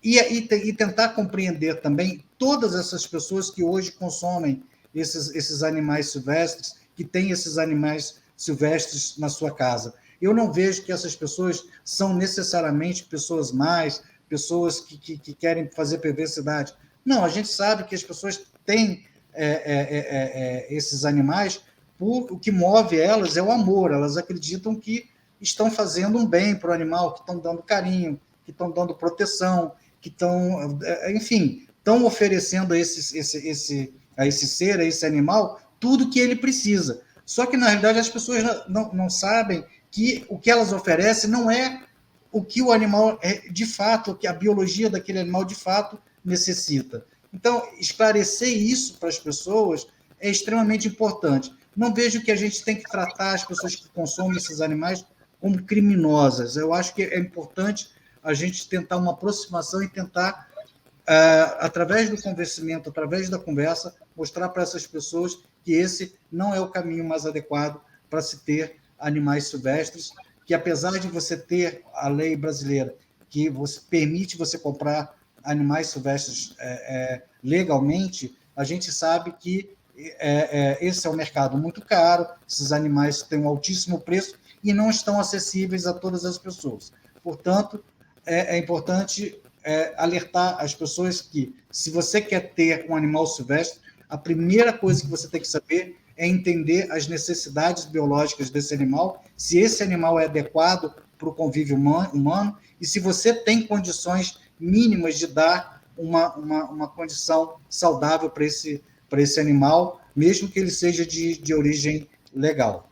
E tentar compreender também todas essas pessoas que hoje consomem esses animais silvestres, que têm esses animais silvestres na sua casa. Eu não vejo que essas pessoas são necessariamente pessoas más, pessoas que querem fazer perversidade. Não, a gente sabe que as pessoas têm esses animais, o que move elas é o amor, elas acreditam que estão fazendo um bem para o animal, que estão dando carinho, que estão dando proteção, que estão, enfim, estão oferecendo a esse ser, a esse animal, tudo que ele precisa. Só que, na realidade, as pessoas não sabem que o que elas oferecem não é o que o animal, de fato, o que a biologia daquele animal, de fato, necessita. Então, esclarecer isso para as pessoas é extremamente importante. Não vejo que a gente tem que tratar as pessoas que consomem esses animais como criminosas. Eu acho que é importante a gente tentar uma aproximação e tentar, através do convencimento, através da conversa, mostrar para essas pessoas que esse não é o caminho mais adequado para se ter animais silvestres, que apesar de você ter a lei brasileira que permite você comprar animais silvestres legalmente, a gente sabe que esse é um mercado muito caro, esses animais têm um altíssimo preço e não estão acessíveis a todas as pessoas. Portanto, é importante alertar as pessoas que, se você quer ter um animal silvestre, a primeira coisa que você tem que saber é entender as necessidades biológicas desse animal, se esse animal é adequado para o convívio humano e se você tem condições mínimas de dar uma condição saudável para esse animal, mesmo que ele seja de origem legal.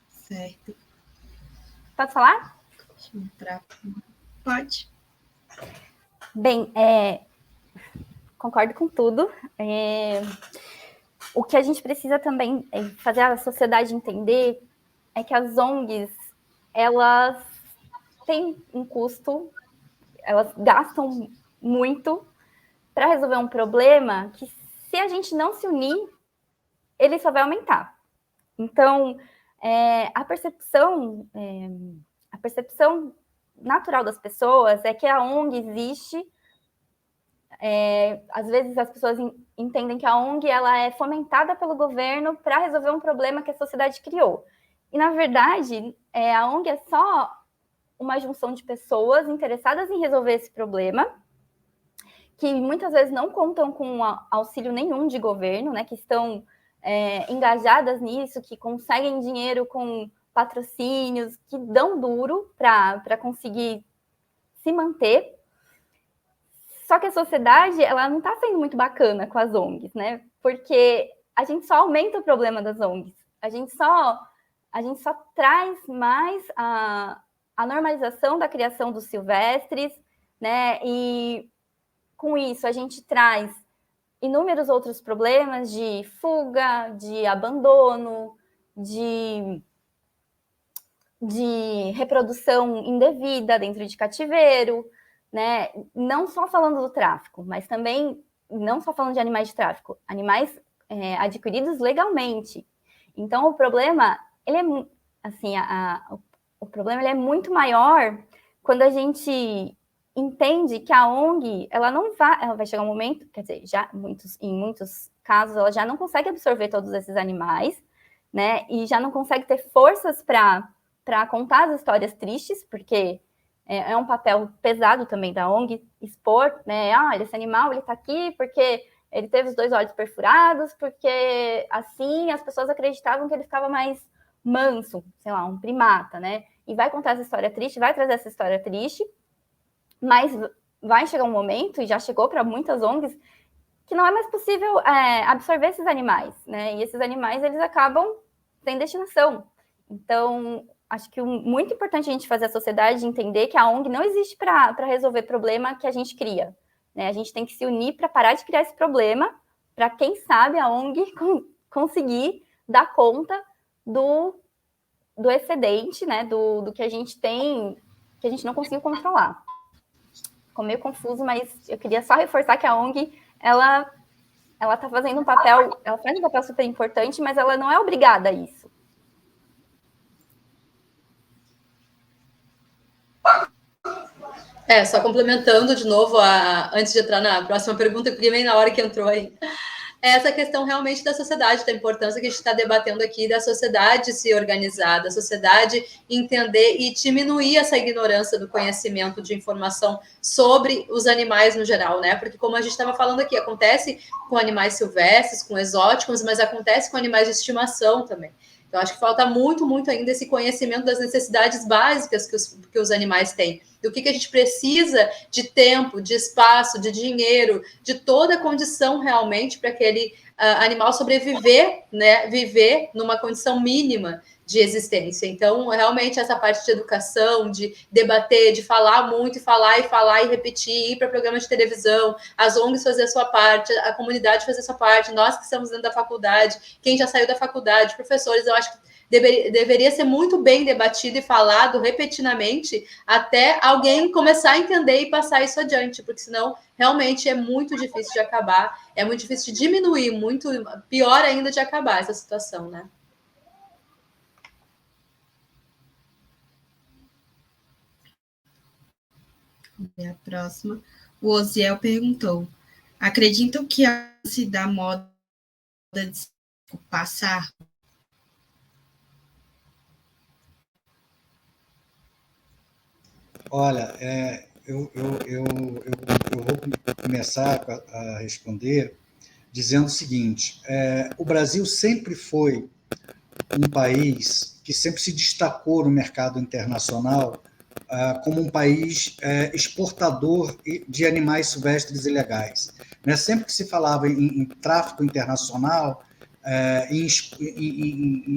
Certo. Pode falar? Deixa eu entrar. Pode. Bem, concordo com tudo. O que a gente precisa também fazer a sociedade entender é que as ONGs, elas têm um custo, elas gastam muito para resolver um problema que, se a gente não se unir, ele só vai aumentar. Então, a percepção natural das pessoas é que a ONG existe. Às vezes as pessoas entendem que a ONG ela é fomentada pelo governo para resolver um problema que a sociedade criou. E, na verdade, a ONG é só uma junção de pessoas interessadas em resolver esse problema, que muitas vezes não contam com auxílio nenhum de governo, né, que estão engajadas nisso, que conseguem dinheiro com patrocínios, que dão duro para conseguir se manter. Só que a sociedade, ela não está sendo muito bacana com as ONGs, né? Porque a gente só aumenta o problema das ONGs. A gente só traz mais a normalização da criação dos silvestres, né? E com isso a gente traz inúmeros outros problemas de fuga, de abandono, de reprodução indevida dentro de cativeiro, né? Não só falando do tráfico, mas também não só falando de animais de tráfico, animais adquiridos legalmente. Então, o problema, ele é assim, o problema ele é muito maior quando a gente entende que a ONG, ela vai chegar um momento, quer dizer, em muitos casos, ela já não consegue absorver todos esses animais, né? E já não consegue ter forças para contar as histórias tristes, porque é um papel pesado também da ONG expor, né? Olha, esse animal, ele está aqui porque ele teve os 2 olhos perfurados, porque assim as pessoas acreditavam que ele ficava mais manso, sei lá, um primata, né? E vai contar essa história triste, vai trazer essa história triste, mas vai chegar um momento, e já chegou para muitas ONGs, que não é mais possível absorver esses animais, né? E esses animais, eles acabam sem destinação. Então, acho que muito importante a gente fazer a sociedade entender que a ONG não existe para resolver problema que a gente cria, né? A gente tem que se unir para parar de criar esse problema, para, quem sabe, a ONG conseguir dar conta do excedente, né? Do que a gente tem, que a gente não conseguiu controlar. Ficou meio confuso, mas eu queria só reforçar que a ONG, ela está fazendo ela faz um papel super importante, mas ela não é obrigada a isso. Só complementando de novo, antes de entrar na próxima pergunta, porque bem na hora que entrou aí, essa questão realmente da sociedade, da importância que a gente está debatendo aqui, da sociedade se organizar, da sociedade entender e diminuir essa ignorância do conhecimento de informação sobre os animais no geral, né? Porque, como a gente estava falando aqui, acontece com animais silvestres, com exóticos, mas acontece com animais de estimação também. Então, acho que falta muito, muito ainda esse conhecimento das necessidades básicas que os animais têm. Do que a gente precisa de tempo, de espaço, de dinheiro, de toda a condição realmente para aquele animal sobreviver, né? Viver numa condição mínima de existência. Então, realmente, essa parte de educação, de debater, de falar muito, e falar e repetir, ir para programas de televisão, as ONGs fazer a sua parte, a comunidade fazer a sua parte, nós que estamos dentro da faculdade, quem já saiu da faculdade, professores, eu acho que deveria ser muito bem debatido e falado repetidamente até alguém começar a entender e passar isso adiante, porque senão realmente é muito difícil de acabar, é muito difícil de diminuir, muito pior ainda de acabar essa situação, né? A próxima, o Osiel perguntou: acreditam que a se da moda de passar? Olha, eu vou começar a responder dizendo o seguinte: o Brasil sempre foi um país que sempre se destacou no mercado internacional como um país exportador de animais silvestres ilegais. Né? Sempre que se falava em tráfico internacional, em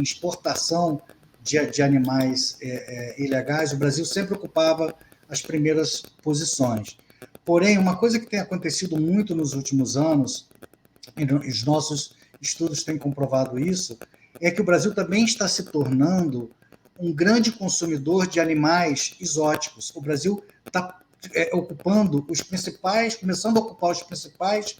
exportação de animais ilegais, o Brasil sempre ocupava as primeiras posições. Porém, uma coisa que tem acontecido muito nos últimos anos, e os nossos estudos têm comprovado isso, é que o Brasil também está se tornando um grande consumidor de animais exóticos. O Brasil está ocupando os principais, começando a ocupar os principais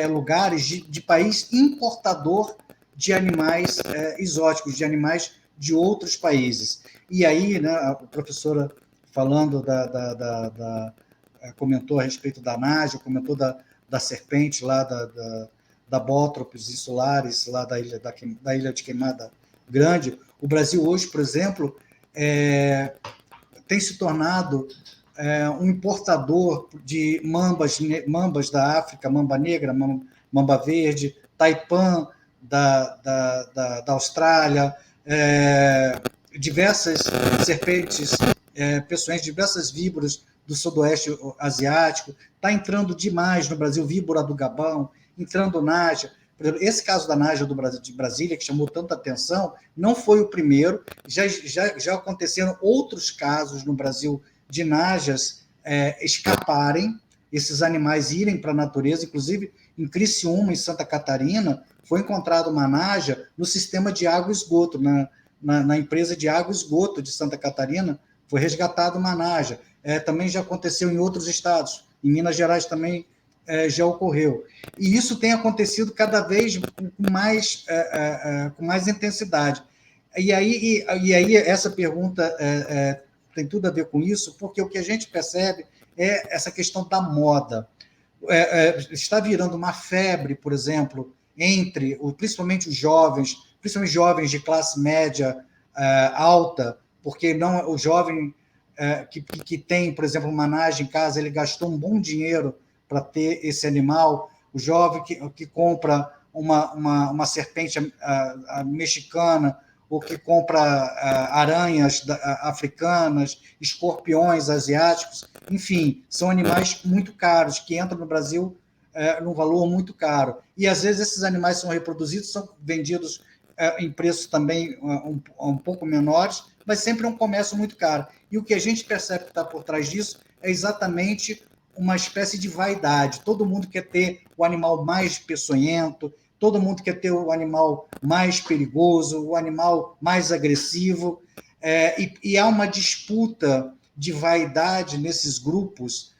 lugares de país importador de animais exóticos, de animais de outros países. E aí, né, a professora falando comentou a respeito da Nádia, comentou da serpente lá da Bótropes insulares, lá da ilha de Queimada Grande. O Brasil hoje, por exemplo, tem se tornado um importador de mambas da África, mamba negra, mamba verde, taipã da Austrália, diversas serpentes peçonhentas, diversas víboras do sudoeste asiático. Está entrando demais no Brasil, víbora do Gabão, entrando Nádia. Por exemplo, esse caso da Nádia de Brasília, que chamou tanta atenção, não foi o primeiro. Já aconteceram outros casos no Brasil de Nádias escaparem, esses animais irem para a natureza. Inclusive, em Criciúma, em Santa Catarina, foi encontrada uma Nádia no sistema de água e esgoto, na empresa de água e esgoto de Santa Catarina, foi resgatada uma Nádia. Também já aconteceu em outros estados. Em Minas Gerais também já ocorreu. E isso tem acontecido cada vez com mais intensidade. E aí essa pergunta tem tudo a ver com isso, porque o que a gente percebe é essa questão da moda. Está virando uma febre, por exemplo, principalmente os jovens, principalmente jovens de classe média alta, porque não o jovem que tem, por exemplo, uma Nádia em casa, ele gastou um bom dinheiro para ter esse animal. O jovem que compra uma serpente mexicana, ou que compra aranhas africanas, escorpiões asiáticos, enfim, são animais muito caros, que entram no Brasil num valor muito caro. E, às vezes, esses animais são reproduzidos, são vendidos em preços também um pouco menores, mas sempre um comércio muito caro. E o que a gente percebe que está por trás disso é exatamente uma espécie de vaidade. Todo mundo quer ter o animal mais peçonhento, todo mundo quer ter o animal mais perigoso, o animal mais agressivo, e há uma disputa de vaidade nesses grupos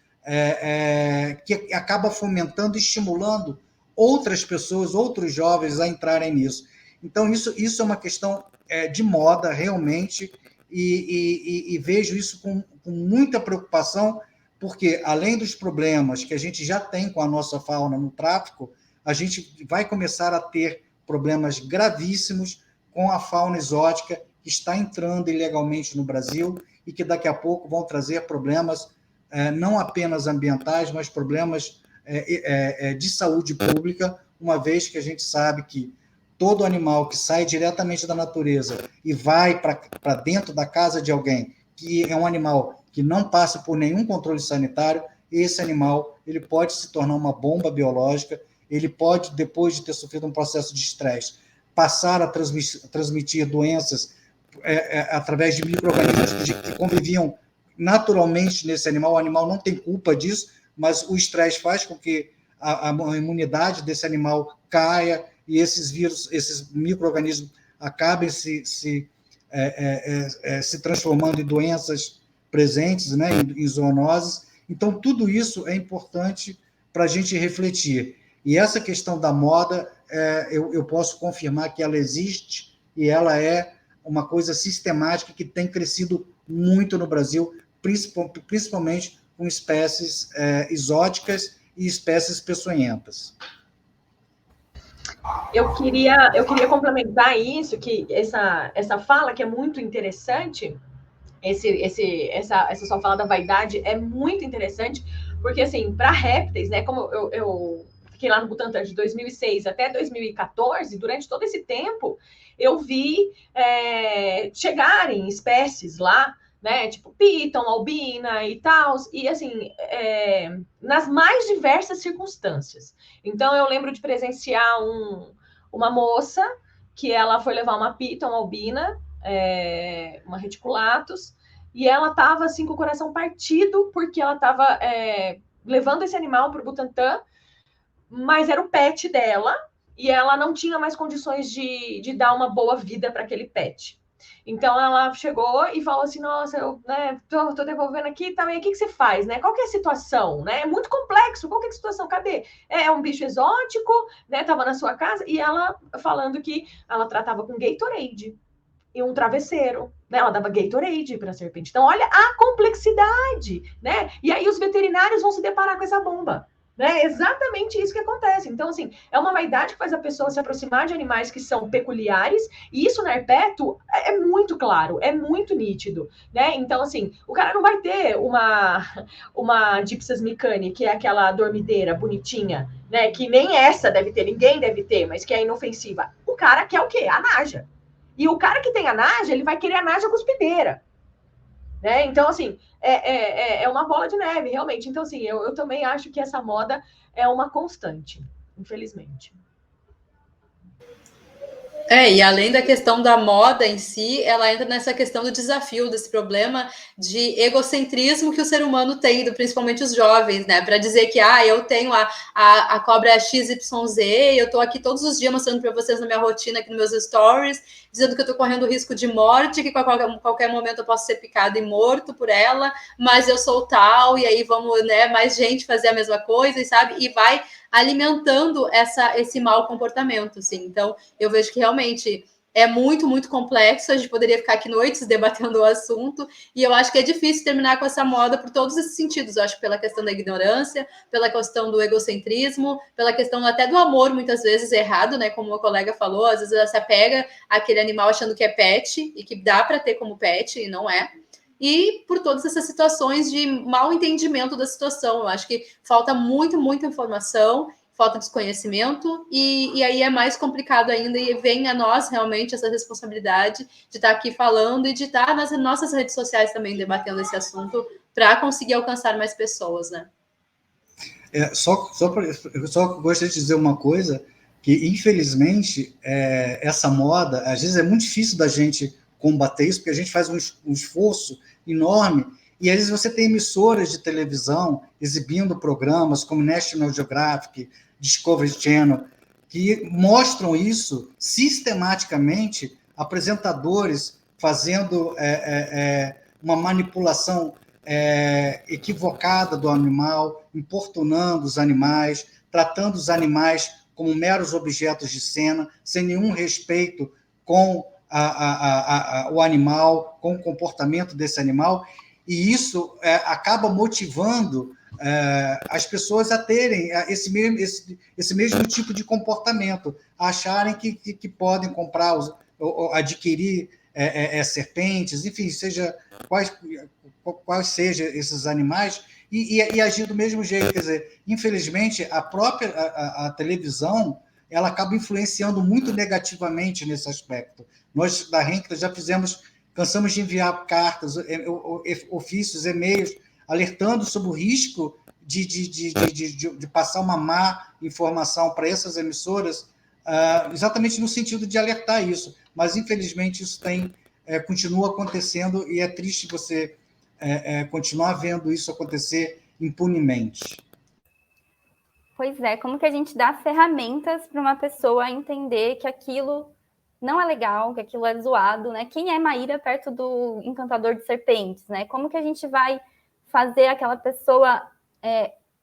que acaba fomentando e estimulando outras pessoas, outros jovens a entrarem nisso. Então, isso é uma questão de moda, realmente, e vejo isso com muita preocupação, porque, além dos problemas que a gente já tem com a nossa fauna no tráfico, a gente vai começar a ter problemas gravíssimos com a fauna exótica que está entrando ilegalmente no Brasil e que daqui a pouco vão trazer problemas não apenas ambientais, mas problemas de saúde pública, uma vez que a gente sabe que todo animal que sai diretamente da natureza e vai para dentro da casa de alguém, que é um animal que não passa por nenhum controle sanitário, esse animal ele pode se tornar uma bomba biológica, ele pode, depois de ter sofrido um processo de estresse, passar a transmitir doenças através de micro-organismos que conviviam naturalmente nesse animal. O animal não tem culpa disso, mas o estresse faz com que a imunidade desse animal caia e esses vírus, esses micro-organismos acabem se transformando em doenças presentes, né, em zoonoses. Então, tudo isso é importante para a gente refletir. E essa questão da moda, eu posso confirmar que ela existe e ela é uma coisa sistemática que tem crescido muito no Brasil, principalmente com espécies exóticas e espécies peçonhentas. Eu queria complementar isso, que essa fala que é muito interessante, essa sua fala da vaidade é muito interessante, porque, assim, para répteis, né, como eu fiquei lá no Butantan de 2006 até 2014, durante todo esse tempo, eu vi chegarem espécies lá, né, tipo piton, albina e tal, e assim, nas mais diversas circunstâncias. Então, eu lembro de presenciar uma moça que ela foi levar uma piton albina, uma reticulatus, e ela estava assim com o coração partido porque ela estava levando esse animal para o Butantan, mas era o pet dela e ela não tinha mais condições de dar uma boa vida para aquele pet. Então ela chegou e falou assim: nossa, eu tô devolvendo aqui também, o que você faz, né? Qual que é a situação, né? É muito complexo, qual que é a situação? Cadê? É um bicho exótico, né? Tava na sua casa, e ela falando que ela tratava com Gatorade e um travesseiro, né? Ela dava Gatorade para a serpente. Então, olha a complexidade, né? E aí os veterinários vão se deparar com essa bomba. Né? É exatamente isso que acontece. Então, assim, é uma vaidade que faz a pessoa se aproximar de animais que são peculiares, e isso no herpeto é muito claro, é muito nítido, né? Então, assim, o cara não vai ter uma Dipsas micani, que é aquela dormideira bonitinha, né? Que nem essa deve ter, ninguém deve ter, mas que é inofensiva. O cara quer o quê? A naja. E o cara que tem a naja, ele vai querer a naja cuspideira. Né? Então, assim, é uma bola de neve, realmente. Então, assim, eu também acho que essa moda é uma constante, infelizmente. E além da questão da moda em si, ela entra nessa questão do desafio, desse problema de egocentrismo que o ser humano tem, principalmente os jovens, né? Para dizer que, eu tenho a cobra XYZ, eu tô aqui todos os dias mostrando para vocês na minha rotina, aqui nos meus stories, dizendo que eu tô correndo risco de morte, que a qualquer momento eu posso ser picado e morto por ela, mas eu sou tal, e aí vamos, né, mais gente fazer a mesma coisa, sabe? E vai alimentando esse mau comportamento, assim. Então, eu vejo que realmente é muito, muito complexo. A gente poderia ficar aqui noites debatendo o assunto, e eu acho que é difícil terminar com essa moda por todos esses sentidos. Eu acho que pela questão da ignorância, pela questão do egocentrismo, pela questão até do amor, muitas vezes errado, né? Como o colega falou, às vezes ela se apega àquele animal achando que é pet, e que dá para ter como pet, e não é. E por todas essas situações de mal entendimento da situação. Eu acho que falta muita informação, falta desconhecimento, e aí é mais complicado ainda, e vem a nós realmente essa responsabilidade de estar aqui falando e de estar nas nossas redes sociais também debatendo esse assunto para conseguir alcançar mais pessoas, né? Eu só gostaria de dizer uma coisa, que infelizmente essa moda, às vezes é muito difícil da gente combater isso, porque a gente faz um esforço enorme, e às vezes você tem emissoras de televisão exibindo programas como National Geographic, Discovery Channel, que mostram isso sistematicamente, apresentadores fazendo uma manipulação equivocada do animal, importunando os animais, tratando os animais como meros objetos de cena, sem nenhum respeito com o animal, com o comportamento desse animal, e isso acaba motivando as pessoas a terem esse mesmo tipo de comportamento, a acharem que podem comprar, ou adquirir serpentes, enfim, seja quais sejam esses animais, e agir do mesmo jeito. Quer dizer, infelizmente, a própria a televisão ela acaba influenciando muito negativamente nesse aspecto. Nós, da Henkel, já cansamos de enviar cartas, ofícios, e-mails, alertando sobre o risco de passar uma má informação para essas emissoras, exatamente no sentido de alertar isso. Mas, infelizmente, isso continua acontecendo e é triste você continuar vendo isso acontecer impunemente. Pois é, como que a gente dá ferramentas para uma pessoa entender que aquilo não é legal, que aquilo é zoado, né? Quem é Maíra perto do encantador de serpentes, né? Como que a gente vai fazer aquela pessoa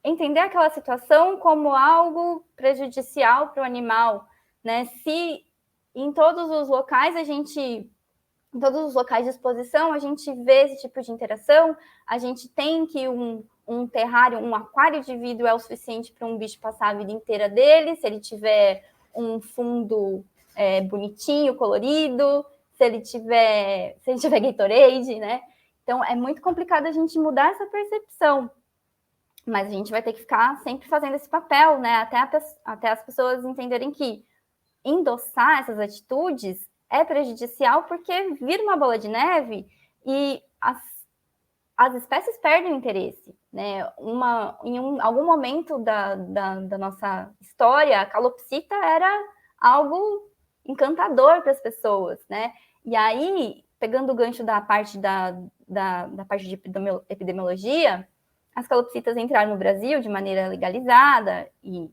entender aquela situação como algo prejudicial para o animal, né? Se em todos os locais em todos os locais de exposição a gente vê esse tipo de interação, a gente tem que um terrário, um aquário de vidro é o suficiente para um bicho passar a vida inteira dele, se ele tiver um fundo bonitinho, colorido, se ele tiver Gatorade, né? Então, é muito complicado a gente mudar essa percepção, mas a gente vai ter que ficar sempre fazendo esse papel, né? Até as pessoas entenderem que endossar essas atitudes é prejudicial porque vira uma bola de neve e as espécies perdem o interesse, né? Algum momento da nossa história, a calopsita era algo encantador para as pessoas, né? E aí, pegando o gancho da parte parte de epidemiologia, as calopsitas entraram no Brasil de maneira legalizada e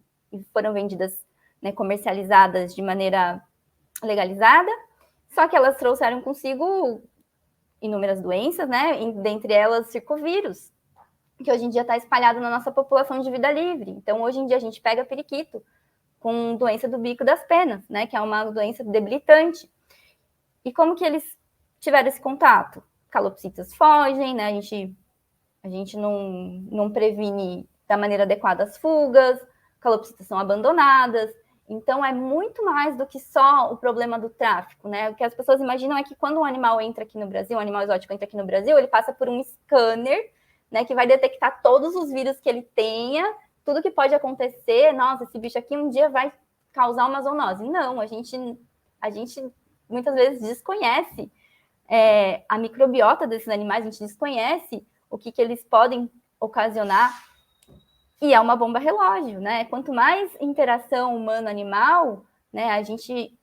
foram vendidas, né, comercializadas de maneira legalizada, só que elas trouxeram consigo inúmeras doenças, né? Dentre elas, circovírus, que hoje em dia está espalhado na nossa população de vida livre. Então, hoje em dia, a gente pega periquito com doença do bico das penas, né? Que é uma doença debilitante. E como que eles tiveram esse contato? Calopsitas fogem, né? A gente não previne da maneira adequada as fugas, calopsitas são abandonadas. Então, é muito mais do que só o problema do tráfico, né? O que as pessoas imaginam é que quando um animal entra aqui no Brasil, um animal exótico entra aqui no Brasil, ele passa por um scanner, né, que vai detectar todos os vírus que ele tenha, tudo que pode acontecer. Nossa, esse bicho aqui um dia vai causar uma zoonose. Não, a gente muitas vezes desconhece a microbiota desses animais, a gente desconhece o que eles podem ocasionar. E é uma bomba relógio, né? Quanto mais interação humano-animal, né, a gente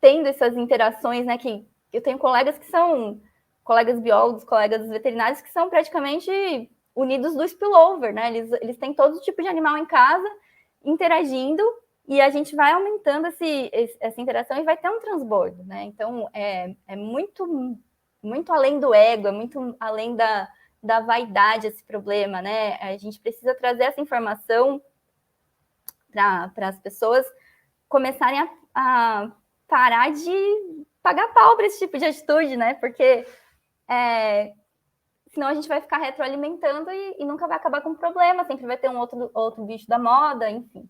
tendo essas interações, né, que eu tenho colegas que são colegas biólogos, colegas veterinários que são praticamente unidos do spillover, né? Eles têm todo tipo de animal em casa interagindo e a gente vai aumentando essa interação e vai ter um transbordo, né? Então, é muito, muito além do ego, é muito além da vaidade esse problema, né? A gente precisa trazer essa informação para as pessoas começarem a parar de pagar pau para esse tipo de atitude, né? Porque senão a gente vai ficar retroalimentando e nunca vai acabar com o problema, sempre vai ter um outro bicho da moda, enfim.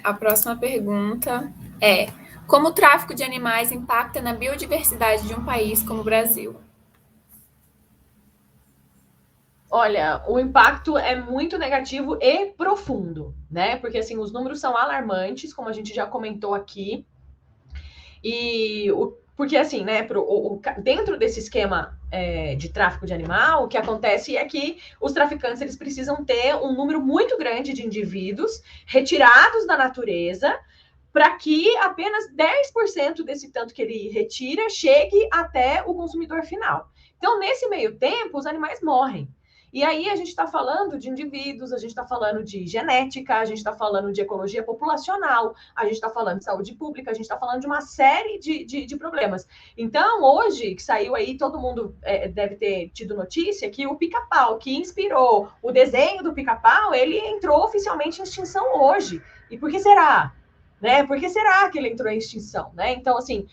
A próxima pergunta é: como o tráfico de animais impacta na biodiversidade de um país como o Brasil? Olha, o impacto é muito negativo e profundo, né? Porque, assim, os números são alarmantes, como a gente já comentou aqui. Porque, assim, né, dentro desse esquema de tráfico de animal, o que acontece é que os traficantes eles precisam ter um número muito grande de indivíduos retirados da natureza para que apenas 10% desse tanto que ele retira chegue até o consumidor final. Então, nesse meio tempo, os animais morrem. E aí a gente está falando de indivíduos, a gente está falando de genética, a gente está falando de ecologia populacional, a gente está falando de saúde pública, a gente está falando de uma série de problemas. Então, hoje, que saiu aí, todo mundo deve ter tido notícia que o pica-pau, que inspirou o desenho do pica-pau, ele entrou oficialmente em extinção hoje. E por que será? Né? Por que será que ele entrou em extinção? Né? Então, assim,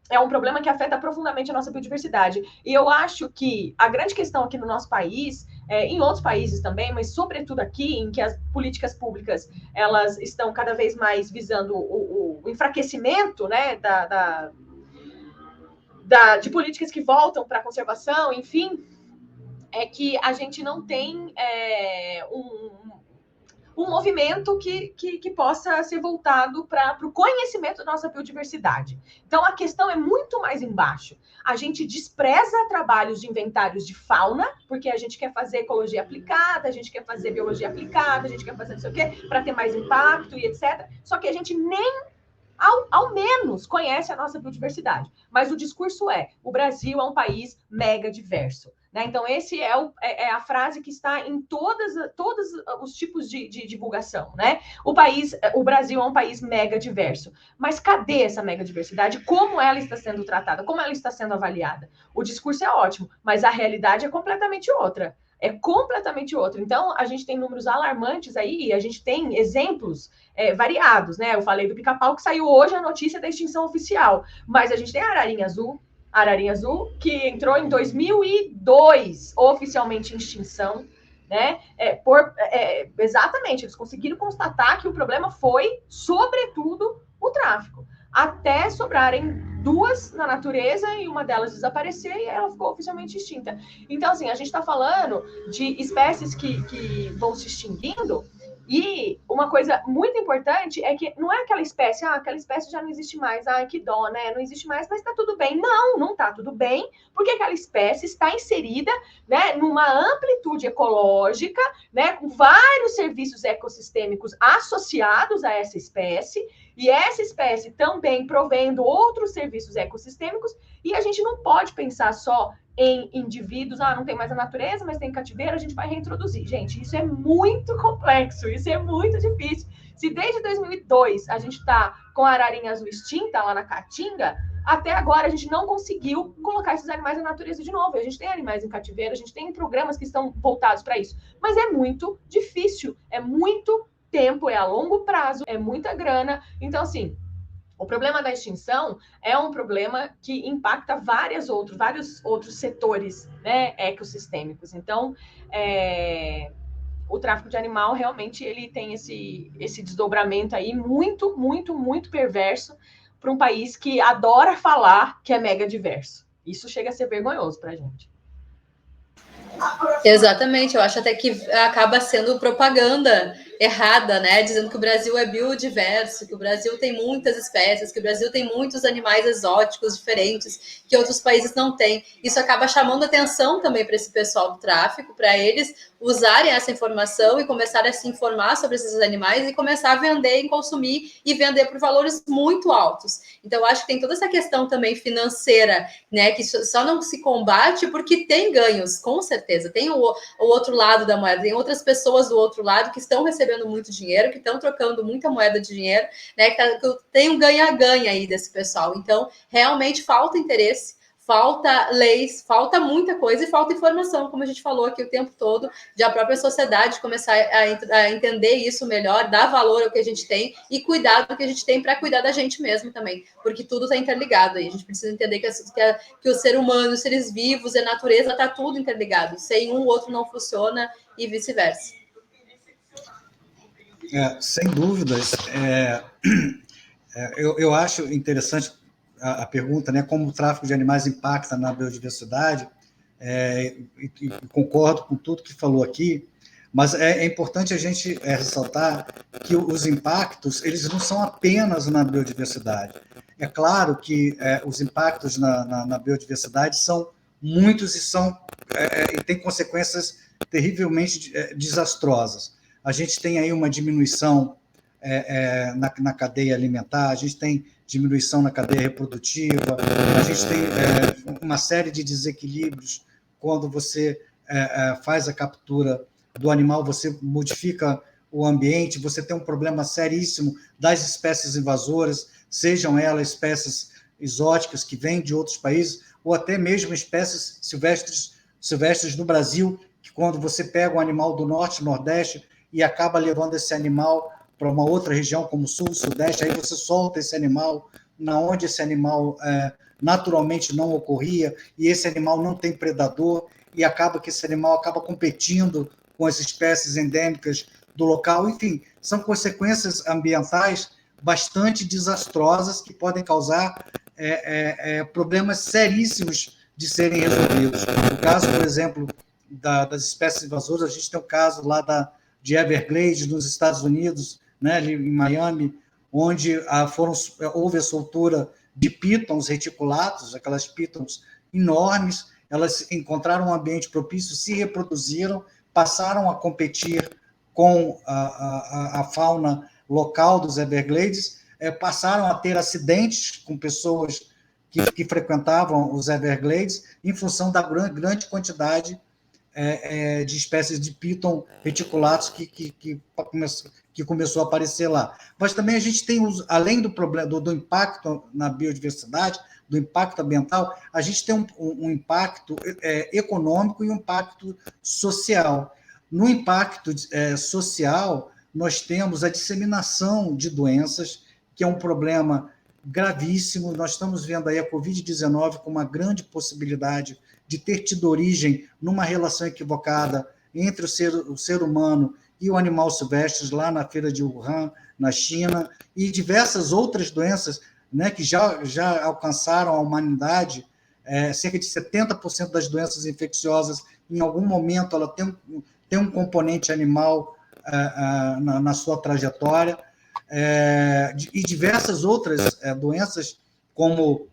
é um problema que afeta profundamente a nossa biodiversidade. E eu acho que a grande questão aqui no nosso país, em outros países também, mas sobretudo aqui, em que as políticas públicas elas estão cada vez mais visando o enfraquecimento, né, de políticas que voltam para a conservação, enfim, é que a gente não tem um movimento que possa ser voltado para o conhecimento da nossa biodiversidade. Então, a questão é muito mais embaixo. A gente despreza trabalhos de inventários de fauna, porque a gente quer fazer ecologia aplicada, a gente quer fazer biologia aplicada, a gente quer fazer não sei o quê, para ter mais impacto e etc. Só que a gente nem, ao menos, conhece a nossa biodiversidade. Mas o discurso o Brasil é um país mega diverso. Né? Então, esse é a frase que está em todos os tipos de divulgação. Né? O Brasil é um país mega diverso. Mas cadê essa mega diversidade? Como ela está sendo tratada? Como ela está sendo avaliada? O discurso é ótimo, mas a realidade é completamente outra. É completamente outra. Então, a gente tem números alarmantes aí, a gente tem exemplos variados, né? Eu falei do pica-pau, que saiu hoje a notícia da extinção oficial, mas a gente tem a ararinha azul, que entrou em 2002, oficialmente em extinção, né? Exatamente, eles conseguiram constatar que o problema foi, sobretudo, o tráfico. Até sobrarem 2 na natureza e uma delas desaparecer e ela ficou oficialmente extinta. Então, assim, a gente está falando de espécies que vão se extinguindo, e uma coisa muito importante é que não é aquela espécie já não existe mais, que dó, né? Não existe mais, mas está tudo bem. Não está tudo bem, porque aquela espécie está inserida, né, numa amplitude ecológica, né, com vários serviços ecossistêmicos associados a essa espécie, e essa espécie também provendo outros serviços ecossistêmicos, e a gente não pode pensar só em indivíduos, não tem mais a natureza, mas tem cativeiro, a gente vai reintroduzir. Gente, isso é muito complexo, isso é muito difícil. Se desde 2002 a gente está com a ararinha azul extinta lá na Caatinga, até agora a gente não conseguiu colocar esses animais na natureza de novo. A gente tem animais em cativeiro, a gente tem programas que estão voltados para isso, mas é muito difícil, é muito tempo, é a longo prazo, é muita grana. Então, assim, o problema da extinção é um problema que impacta vários outros setores, né, ecossistêmicos. Então, o tráfico de animal realmente ele tem esse desdobramento aí muito, muito, muito perverso para um país que adora falar que é mega diverso. Isso chega a ser vergonhoso para a gente. Exatamente, eu acho até que acaba sendo propaganda errada, né? Dizendo que o Brasil é biodiverso, que o Brasil tem muitas espécies, que o Brasil tem muitos animais exóticos diferentes que outros países não têm. Isso acaba chamando atenção também para esse pessoal do tráfico, para eles usarem essa informação e começarem a se informar sobre esses animais e começar a vender e consumir e vender por valores muito altos. Então, eu acho que tem toda essa questão também financeira, né? Que só não se combate porque tem ganhos, com certeza. Tem o outro lado da moeda, tem outras pessoas do outro lado que estão recebendo muito dinheiro, que estão trocando muita moeda de dinheiro, né? Que tem um ganha-ganha aí desse pessoal. Então, realmente falta interesse, falta leis, falta muita coisa e falta informação, como a gente falou aqui o tempo todo, de a própria sociedade começar a entender isso melhor, dar valor ao que a gente tem e cuidar do que a gente tem para cuidar da gente mesmo também, porque tudo está interligado aí. A gente precisa entender que o ser humano, os seres vivos e a natureza está tudo interligado. Sem um, o outro não funciona e vice-versa. Sem dúvidas. Eu acho interessante a pergunta, né, como o tráfico de animais impacta na biodiversidade, e concordo com tudo que falou aqui, mas é importante a gente ressaltar que os impactos, eles não são apenas na biodiversidade. É claro que os impactos na biodiversidade são muitos e têm consequências terrivelmente desastrosas. A gente tem aí uma diminuição na cadeia alimentar, a gente tem diminuição na cadeia reprodutiva, a gente tem uma série de desequilíbrios quando você faz a captura do animal, você modifica o ambiente, você tem um problema seríssimo das espécies invasoras, sejam elas espécies exóticas que vêm de outros países, ou até mesmo espécies silvestres no Brasil, que quando você pega um animal do norte, nordeste, e acaba levando esse animal para uma outra região, como o sul, sudeste, aí você solta esse animal onde esse animal naturalmente não ocorria, e esse animal não tem predador, e acaba que esse animal acaba competindo com as espécies endêmicas do local. Enfim, são consequências ambientais bastante desastrosas que podem causar problemas seríssimos de serem resolvidos. No caso, por exemplo, das espécies invasoras, a gente tem o caso lá de Everglades, nos Estados Unidos, né, ali em Miami, onde houve a soltura de pítons reticulatos, aquelas pítons enormes, elas encontraram um ambiente propício, se reproduziram, passaram a competir com a fauna local dos Everglades, passaram a ter acidentes com pessoas que frequentavam os Everglades em função da grande quantidade de espécies de píton reticulatos que começou a aparecer lá. Mas também a gente tem, além do problema do impacto na biodiversidade, do impacto ambiental, a gente tem um impacto econômico e um impacto social. No impacto social, nós temos a disseminação de doenças, que é um problema gravíssimo. Nós estamos vendo aí a Covid-19 com uma grande possibilidade de ter tido origem numa relação equivocada entre o ser humano e o animal silvestre, lá na feira de Wuhan, na China, e diversas outras doenças, né, que já alcançaram a humanidade. Cerca de 70% das doenças infecciosas, em algum momento, ela tem um componente animal na sua trajetória, e diversas outras doenças, como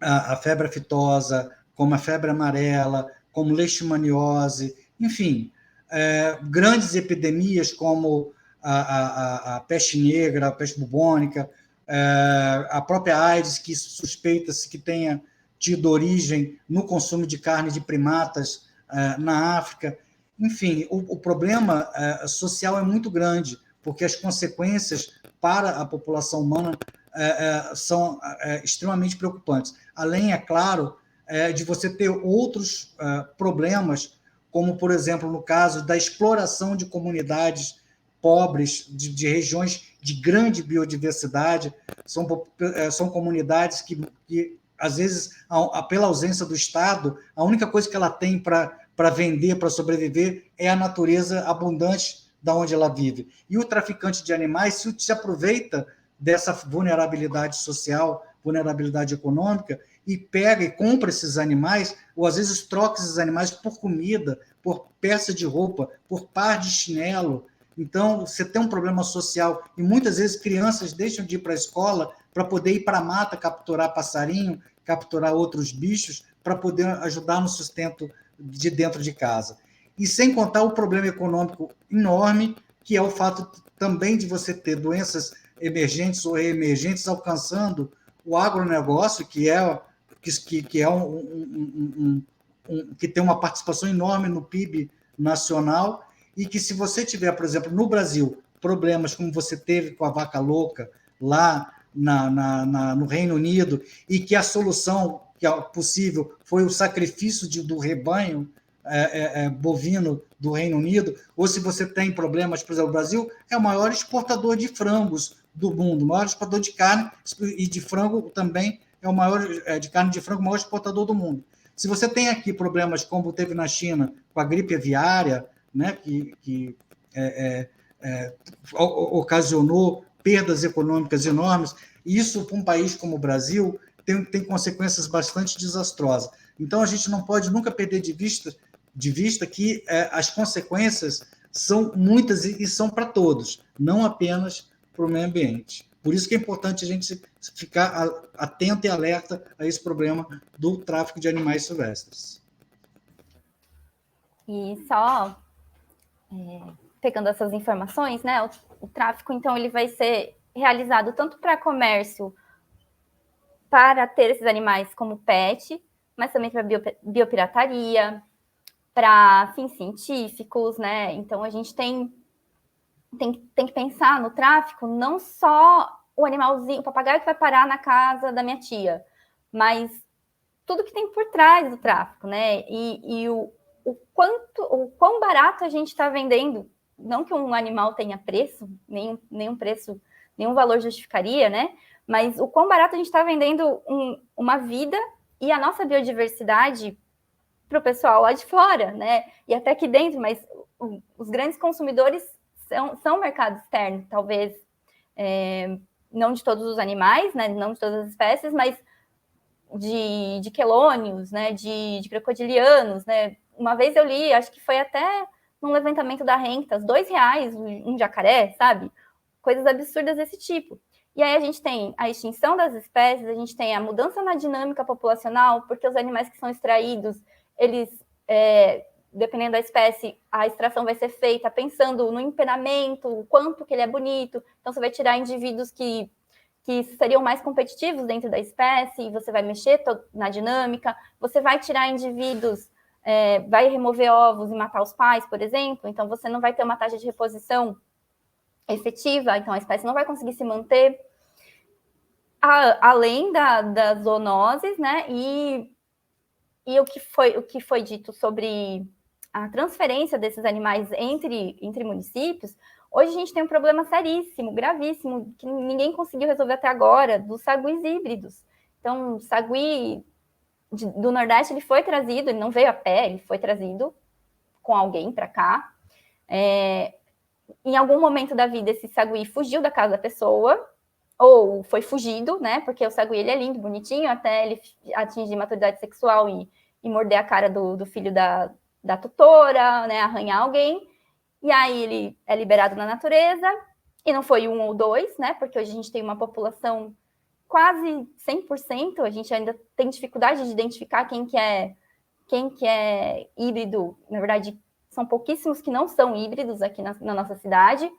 a febre aftosa, como a febre amarela, como leishmaniose, enfim, grandes epidemias como a peste negra, a peste bubônica, a própria AIDS, que suspeita-se que tenha tido origem no consumo de carne de primatas na África. Enfim, o problema social é muito grande, porque as consequências para a população humana são extremamente preocupantes. Além, é claro, de você ter outros problemas, como, por exemplo, no caso da exploração de comunidades pobres, de regiões de grande biodiversidade. São comunidades que, às vezes, pela ausência do Estado, a única coisa que ela tem para vender, para sobreviver, é a natureza abundante da onde ela vive. E o traficante de animais se aproveita dessa vulnerabilidade social, vulnerabilidade econômica, e pega e compra esses animais, ou às vezes troca esses animais por comida, por peça de roupa, por par de chinelo. Então, você tem um problema social, e muitas vezes crianças deixam de ir para a escola para poder ir para a mata capturar passarinho, capturar outros bichos, para poder ajudar no sustento de dentro de casa. E sem contar o problema econômico enorme, que é o fato também de você ter doenças emergentes ou reemergentes alcançando o agronegócio, que tem uma participação enorme no PIB nacional, e que, se você tiver, por exemplo, no Brasil, problemas como você teve com a vaca louca lá no Reino Unido, e que a solução que é possível foi o sacrifício do rebanho bovino do Reino Unido, ou se você tem problemas, por exemplo, o Brasil é o maior exportador de frangos do mundo, o maior exportador de carne, e de frango também é o maior, de carne de frango, o maior exportador do mundo. Se você tem aqui problemas como teve na China com a gripe aviária, né, que ocasionou perdas econômicas enormes, isso, para um país como o Brasil, tem consequências bastante desastrosas. Então, a gente não pode nunca perder de vista que as consequências são muitas e são para todos, não apenas para o meio ambiente. Por isso que é importante a gente ficar atento e alerta a esse problema do tráfico de animais silvestres. E só pegando essas informações, né? O tráfico, então, ele vai ser realizado tanto para comércio, para ter esses animais como pet, mas também para biopirataria, para fins científicos, né? Então, a gente tem que pensar no tráfico não só o animalzinho, o papagaio que vai parar na casa da minha tia, mas tudo que tem por trás do tráfico, né? E o quão barato a gente está vendendo. Não que um animal tenha preço, nenhum preço, nenhum valor justificaria, né? Mas o quão barato a gente está vendendo uma vida e a nossa biodiversidade para o pessoal lá de fora, né? E até aqui dentro, mas os grandes consumidores são o mercado externo, talvez não de todos os animais, né? Não de todas as espécies, mas de quelônios, né, de crocodilianos, né? Uma vez eu li, acho que foi até num levantamento da Rentas, R$2 um jacaré, sabe? Coisas absurdas desse tipo. E aí a gente tem a extinção das espécies, a gente tem a mudança na dinâmica populacional, porque os animais que são extraídos, eles, dependendo da espécie, a extração vai ser feita pensando no empenamento, o quanto que ele é bonito. Então, você vai tirar indivíduos que seriam mais competitivos dentro da espécie, você vai mexer na dinâmica, você vai tirar indivíduos, vai remover ovos e matar os pais, por exemplo, então você não vai ter uma taxa de reposição efetiva, então a espécie não vai conseguir se manter, além das zoonoses, né, e o que foi dito sobre a transferência desses animais entre municípios. Hoje a gente tem um problema seríssimo, gravíssimo, que ninguém conseguiu resolver até agora, dos saguis híbridos. Então, o sagui do Nordeste, ele foi trazido, ele não veio a pé, ele foi trazido com alguém para cá. Em algum momento da vida, esse sagui fugiu da casa da pessoa, ou foi fugido, né? Porque o sagui, ele é lindo, bonitinho, até ele atingir maturidade sexual e morder a cara do filho da tutora, né? Arranhar alguém. E aí ele é liberado na natureza, e não foi 1 ou 2, né? Porque hoje a gente tem uma população quase 100%, a gente ainda tem dificuldade de identificar quem que é híbrido. Na verdade, são pouquíssimos que não são híbridos aqui na nossa cidade.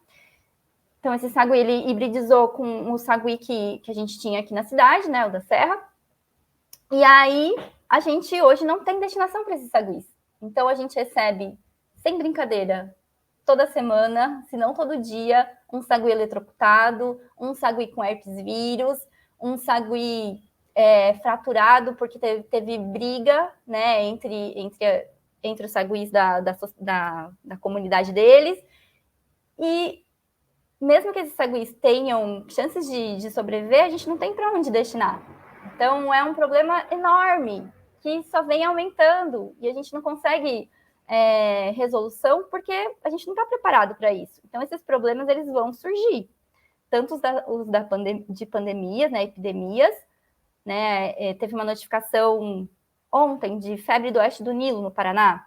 Então, esse sagui, ele hibridizou com o sagui que a gente tinha aqui na cidade, né? O da Serra. E aí, a gente hoje não tem destinação para esses saguis. Então, a gente recebe, sem brincadeira, toda semana, se não todo dia, um sagui eletrocutado, um sagui com herpes vírus, um sagui fraturado porque teve briga, né, entre os saguis da comunidade deles. E mesmo que esses saguis tenham chances de sobreviver, a gente não tem para onde destinar. Então, é um problema enorme que só vem aumentando e a gente não consegue resolução porque a gente não está preparado para isso. Então, esses problemas eles vão surgir, tanto os de pandemias, né, epidemias, né, teve uma notificação ontem de febre do oeste do Nilo, no Paraná.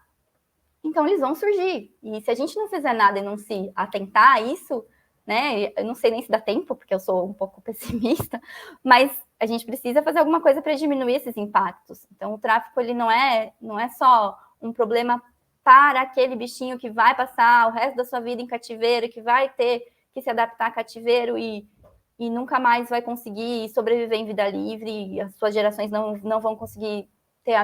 Então, eles vão surgir. E se a gente não fizer nada e não se atentar a isso, né, eu não sei nem se dá tempo, porque eu sou um pouco pessimista, mas a gente precisa fazer alguma coisa para diminuir esses impactos. Então, o tráfico ele não é só um problema para aquele bichinho que vai passar o resto da sua vida em cativeiro, que vai ter que se adaptar a cativeiro e nunca mais vai conseguir sobreviver em vida livre, e as suas gerações não vão conseguir ter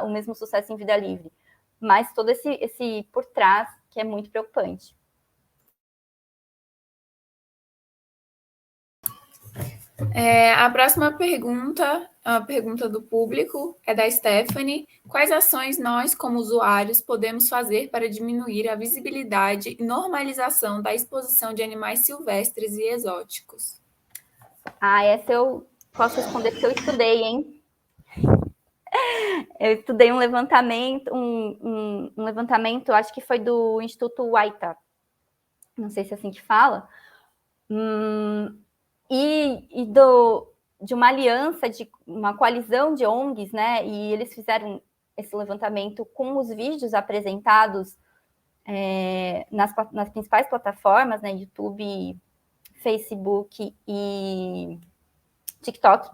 o mesmo sucesso em vida livre. Mas todo esse por trás que é muito preocupante. A próxima pergunta, a pergunta do público, é da Stephanie. Quais ações nós, como usuários, podemos fazer para diminuir a visibilidade e normalização da exposição de animais silvestres e exóticos? Essa eu posso responder porque eu estudei, hein? Eu estudei um levantamento, um levantamento, acho que foi do Instituto Waita, não sei se é assim que fala, de uma aliança, de uma coalizão de ONGs, né? E eles fizeram esse levantamento com os vídeos apresentados nas principais plataformas, né? YouTube, Facebook e TikTok,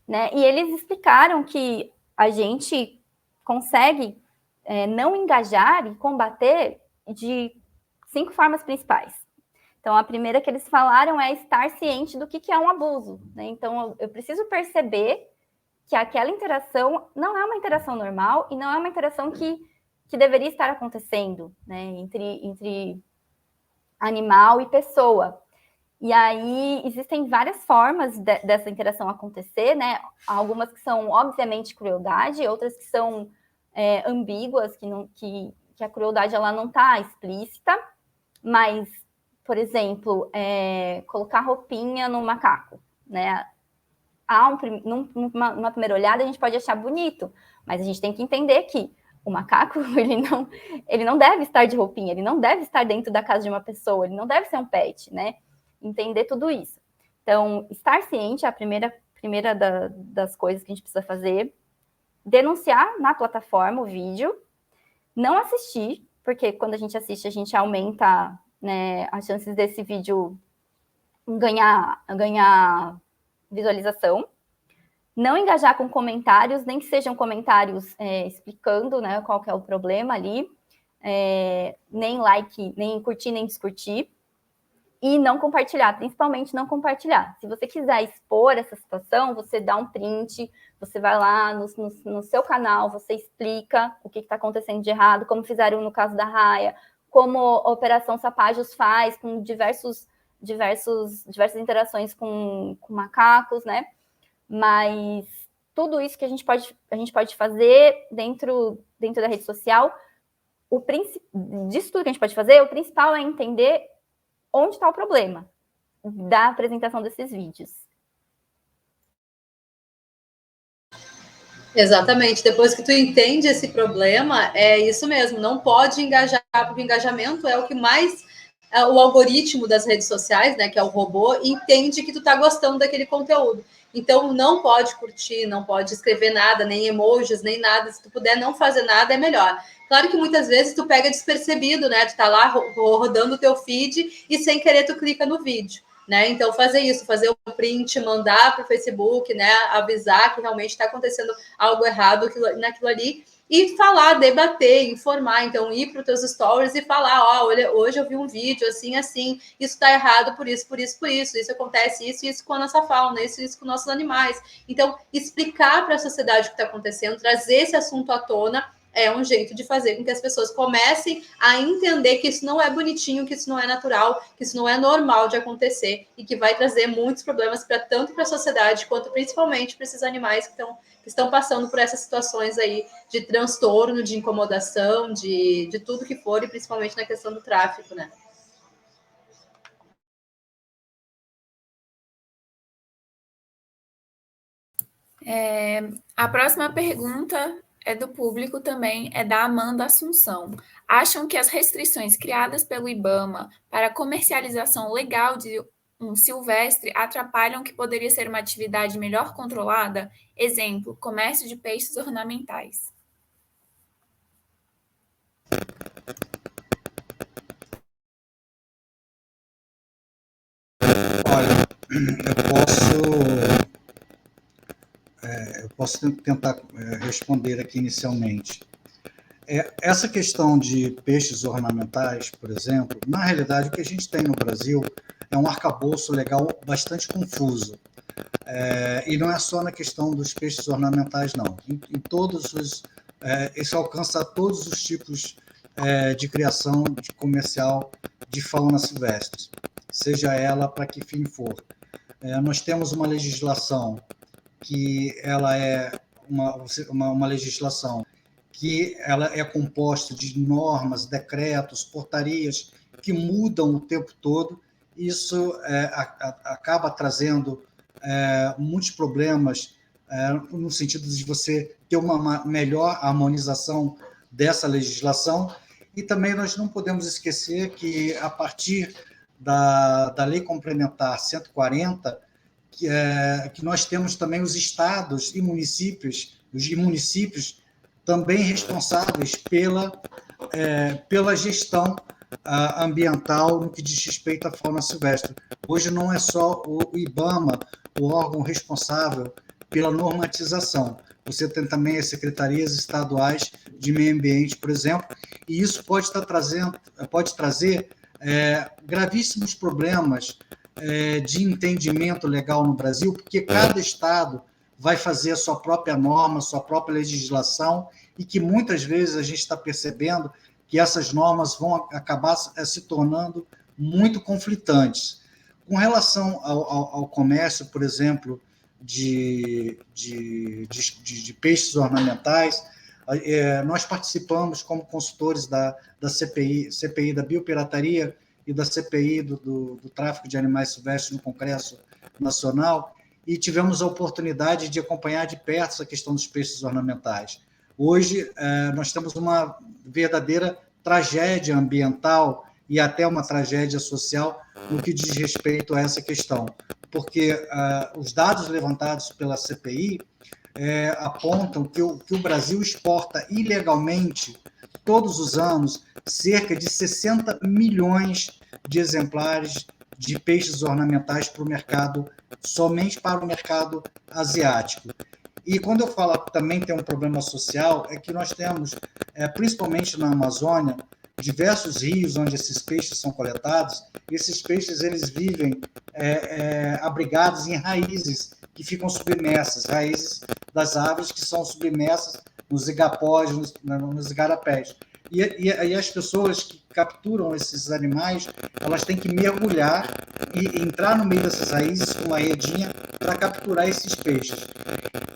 né? E eles explicaram que a gente consegue não engajar e combater de 5 formas principais. Então, a primeira que eles falaram é estar ciente do que é um abuso, né? Então, eu preciso perceber que aquela interação não é uma interação normal e não é uma interação que deveria estar acontecendo, né? Entre animal e pessoa. E aí, existem várias formas dessa interação acontecer, né? Algumas que são, obviamente, crueldade, outras que são ambíguas, que a crueldade ela não está explícita, mas, por exemplo, colocar roupinha no macaco, né? Numa primeira olhada, a gente pode achar bonito, mas a gente tem que entender que o macaco, ele não deve estar de roupinha, ele não deve estar dentro da casa de uma pessoa, ele não deve ser um pet, né? Entender tudo isso. Então, estar ciente é a primeira primeira das coisas que a gente precisa fazer. Denunciar na plataforma o vídeo. Não assistir, porque quando a gente assiste, a gente aumenta, né, as chances desse vídeo ganhar visualização. Não engajar com comentários, nem que sejam comentários explicando, né, qual que é o problema ali. Nem like, nem curtir, nem descurtir. E não compartilhar, principalmente não compartilhar. Se você quiser expor essa situação, você dá um print, você vai lá no seu canal, você explica o que está acontecendo de errado, como fizeram no caso da Raia, como a Operação Sapajos faz, com diversas interações com macacos, né? Mas tudo isso que a gente pode fazer dentro da rede social, disso tudo que a gente pode fazer, o principal é entender onde está o problema da apresentação desses vídeos. Exatamente. Depois que tu entende esse problema, é isso mesmo. Não pode engajar, porque o engajamento é o que mais o algoritmo das redes sociais, né, que é o robô, entende que tu tá gostando daquele conteúdo. Então, não pode curtir, não pode escrever nada, nem emojis, nem nada. Se tu puder não fazer nada, é melhor. Claro que muitas vezes tu pega despercebido, né? Tu tá lá rodando o teu feed e sem querer tu clica no vídeo, né? Então, fazer isso, fazer o print, mandar para o Facebook, né? Avisar que realmente está acontecendo algo errado naquilo ali. E falar, debater, informar. Então, ir para os teus stories e falar, olha, hoje eu vi um vídeo assim, isso está errado por isso. Isso acontece, isso com a nossa fauna, isso com nossos animais. Então, explicar para a sociedade o que está acontecendo, trazer esse assunto à tona, é um jeito de fazer com que as pessoas comecem a entender que isso não é bonitinho, que isso não é natural, que isso não é normal de acontecer e que vai trazer muitos problemas tanto para a sociedade quanto principalmente para esses animais que estão passando por essas situações aí de transtorno, de incomodação, de tudo que for, e principalmente na questão do tráfico, né? A próxima pergunta é do público também, é da Amanda Assunção. Acham que as restrições criadas pelo IBAMA para a comercialização legal de um silvestre atrapalham o que poderia ser uma atividade melhor controlada? Exemplo, comércio de peixes ornamentais. Olha, eu posso tentar responder aqui inicialmente. Essa questão de peixes ornamentais, por exemplo, na realidade, o que a gente tem no Brasil é um arcabouço legal bastante confuso. E não é só na questão dos peixes ornamentais, não. Em todos os... isso alcança todos os tipos de criação de comercial de fauna silvestre, seja ela para que fim for. Nós temos uma legislação que ela é uma legislação que ela é composta de normas, decretos, portarias que mudam o tempo todo. Isso acaba trazendo muitos problemas no sentido de você ter uma melhor harmonização dessa legislação. E também nós não podemos esquecer que, a partir da Lei Complementar 140, que nós temos também os estados e municípios também responsáveis pela gestão ambiental no que diz respeito à fauna silvestre. Hoje não é só o IBAMA o órgão responsável pela normatização. Você tem também as secretarias estaduais de meio ambiente, por exemplo, e isso pode trazer gravíssimos problemas de entendimento legal no Brasil, porque cada estado vai fazer a sua própria norma, sua própria legislação, e que muitas vezes a gente está percebendo que essas normas vão acabar se tornando muito conflitantes. Com relação ao comércio, por exemplo, de peixes ornamentais, nós participamos como consultores da CPI da biopirataria e da CPI do tráfico de animais silvestres no Congresso Nacional, e tivemos a oportunidade de acompanhar de perto essa questão dos peixes ornamentais. Hoje, nós temos uma verdadeira tragédia ambiental e até uma tragédia social no que diz respeito a essa questão, porque os dados levantados pela CPI apontam que o Brasil exporta ilegalmente, todos os anos, cerca de 60 milhões de exemplares de peixes ornamentais para o mercado, somente para o mercado asiático. E quando eu falo que também tem um problema social, é que nós temos, principalmente na Amazônia, diversos rios onde esses peixes são coletados, e esses peixes eles vivem abrigados em raízes que ficam submersas, raízes das árvores que são submersas nos igapós, nos igarapés. E as pessoas que capturam esses animais, elas têm que mergulhar e entrar no meio dessas raízes com uma redinha para capturar esses peixes.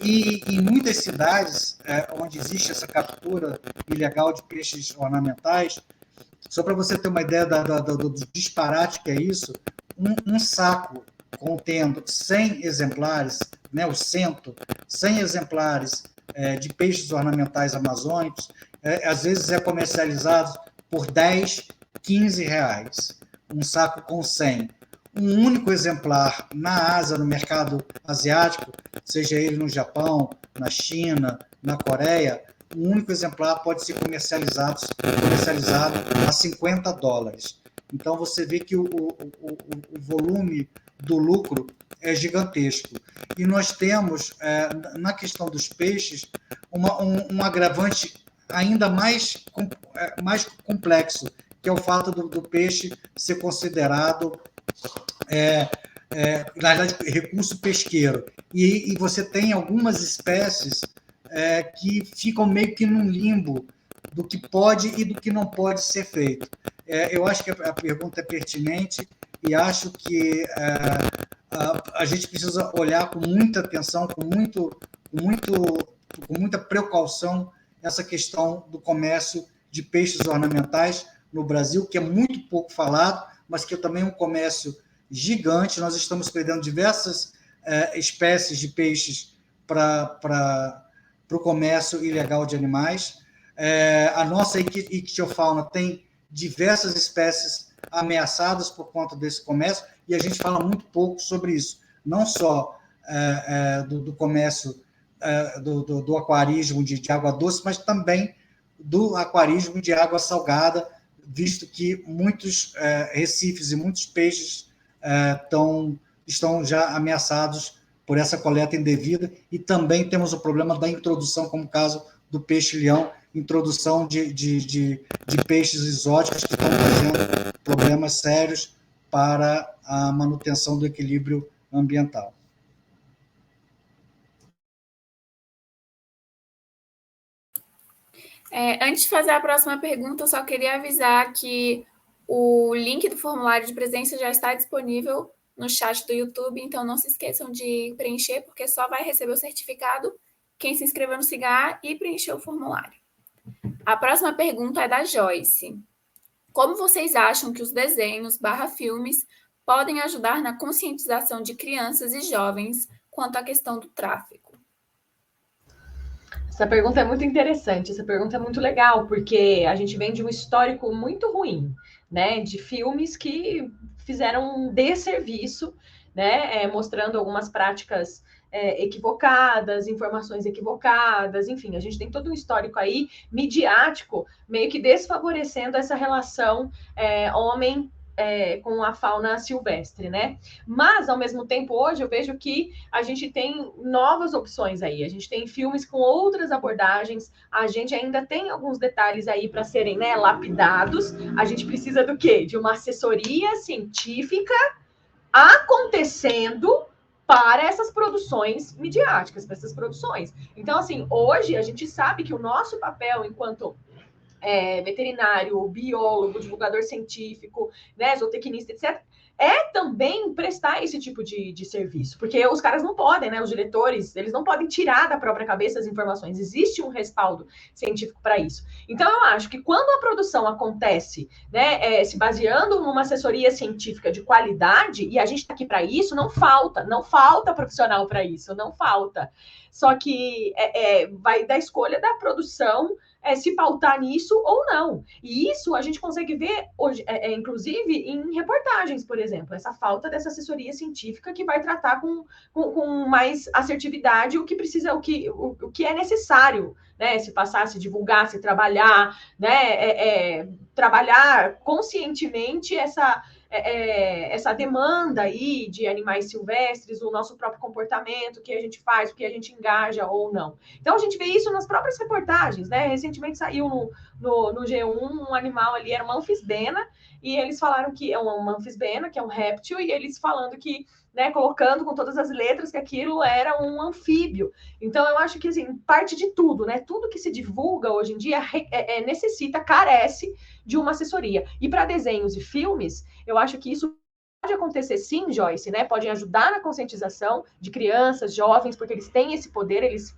E em muitas cidades onde existe essa captura ilegal de peixes ornamentais, só para você ter uma ideia do disparate que é isso, um saco contendo 100 exemplares, né, o cento, 100 exemplares de peixes ornamentais amazônicos, às vezes é comercializado por 10, 15 reais, um saco com 100. Um único exemplar na Ásia, no mercado asiático, seja ele no Japão, na China, na Coreia, um único exemplar pode ser comercializado a $50. Então, você vê que o volume do lucro é gigantesco. E nós temos, na questão dos peixes, um agravante ainda mais complexo, que é o fato do peixe ser considerado, na verdade, recurso pesqueiro. E você tem algumas espécies que ficam meio que num limbo do que pode e do que não pode ser feito. Eu acho que a pergunta é pertinente e acho que a gente precisa olhar com muita atenção, com muita precaução, essa questão do comércio de peixes ornamentais no Brasil, que é muito pouco falado, mas que também é um comércio gigante. Nós estamos perdendo diversas espécies de peixes para o comércio ilegal de animais. A nossa ictiofauna tem diversas espécies ameaçadas por conta desse comércio, e a gente fala muito pouco sobre isso, não só do comércio do aquarismo de água doce, mas também do aquarismo de água salgada, visto que muitos recifes e muitos peixes estão já ameaçados por essa coleta indevida, e também temos o problema da introdução, como o caso do peixe-leão, introdução de peixes exóticos que estão trazendo problemas sérios para a manutenção do equilíbrio ambiental. Antes de fazer a próxima pergunta, eu só queria avisar que o link do formulário de presença já está disponível no chat do YouTube, então não se esqueçam de preencher, porque só vai receber o certificado quem se inscreveu no CIGAR e preencheu o formulário. A próxima pergunta é da Joyce. Como vocês acham que os desenhos / filmes podem ajudar na conscientização de crianças e jovens quanto à questão do tráfico? Essa pergunta é muito interessante, essa pergunta é muito legal, porque a gente vem de um histórico muito ruim, né, de filmes que fizeram um desserviço, né, mostrando algumas práticas equivocadas, informações equivocadas, enfim, a gente tem todo um histórico aí midiático, meio que desfavorecendo essa relação homem com a fauna silvestre, né? Mas, ao mesmo tempo, hoje eu vejo que a gente tem novas opções aí, a gente tem filmes com outras abordagens, a gente ainda tem alguns detalhes aí para serem, né, lapidados, a gente precisa do quê? De uma assessoria científica acontecendo para essas produções midiáticas, para essas produções. Então, assim, hoje a gente sabe que o nosso papel enquanto veterinário, biólogo, divulgador científico, né, zootecnista, etc., é também prestar esse tipo de serviço, porque os caras não podem, né, os diretores, eles não podem tirar da própria cabeça as informações, existe um respaldo científico para isso. Então, eu acho que quando a produção acontece, né, se baseando numa assessoria científica de qualidade, e a gente está aqui para isso, não falta profissional para isso, não falta. Só que vai da escolha da produção, se pautar nisso ou não. E isso a gente consegue ver hoje, inclusive em reportagens, por exemplo, essa falta dessa assessoria científica que vai tratar com mais assertividade o que precisa, o que é necessário, né? Se passar, se divulgar, se trabalhar, né? Trabalhar conscientemente essa demanda aí de animais silvestres, o nosso próprio comportamento, o que a gente faz, o que a gente engaja ou não. Então, a gente vê isso nas próprias reportagens, né? Recentemente saiu no G1 um animal ali, era uma anfisbena, e eles falaram que é uma anfisbena, que é um réptil, e eles falando que, né, colocando com todas as letras que aquilo era um anfíbio. Então, eu acho que, assim, parte de tudo, né? Tudo que se divulga hoje em dia carece de uma assessoria. E para desenhos e filmes, eu acho que isso pode acontecer sim, Joyce, né? Pode ajudar na conscientização de crianças, jovens, porque eles têm esse poder, eles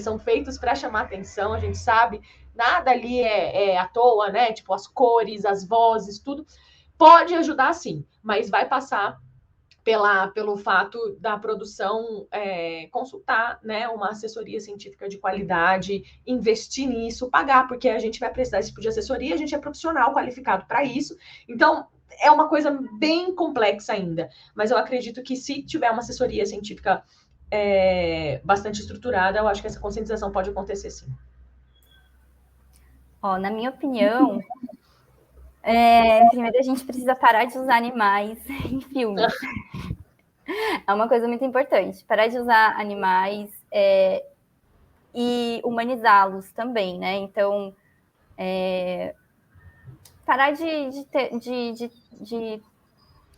são feitos para chamar atenção, a gente sabe, nada ali é à toa, né? Tipo, as cores, as vozes, tudo. Pode ajudar sim, mas vai passar pelo fato da produção consultar, né, uma assessoria científica de qualidade, investir nisso, pagar, porque a gente vai precisar desse tipo de assessoria, a gente é profissional qualificado para isso. Então, é uma coisa bem complexa ainda. Mas eu acredito que se tiver uma assessoria científica bastante estruturada, eu acho que essa conscientização pode acontecer sim. Na minha opinião, primeiro a gente precisa parar de usar animais em filmes. É uma coisa muito importante. Parar de usar animais e humanizá-los também, né? Então, parar de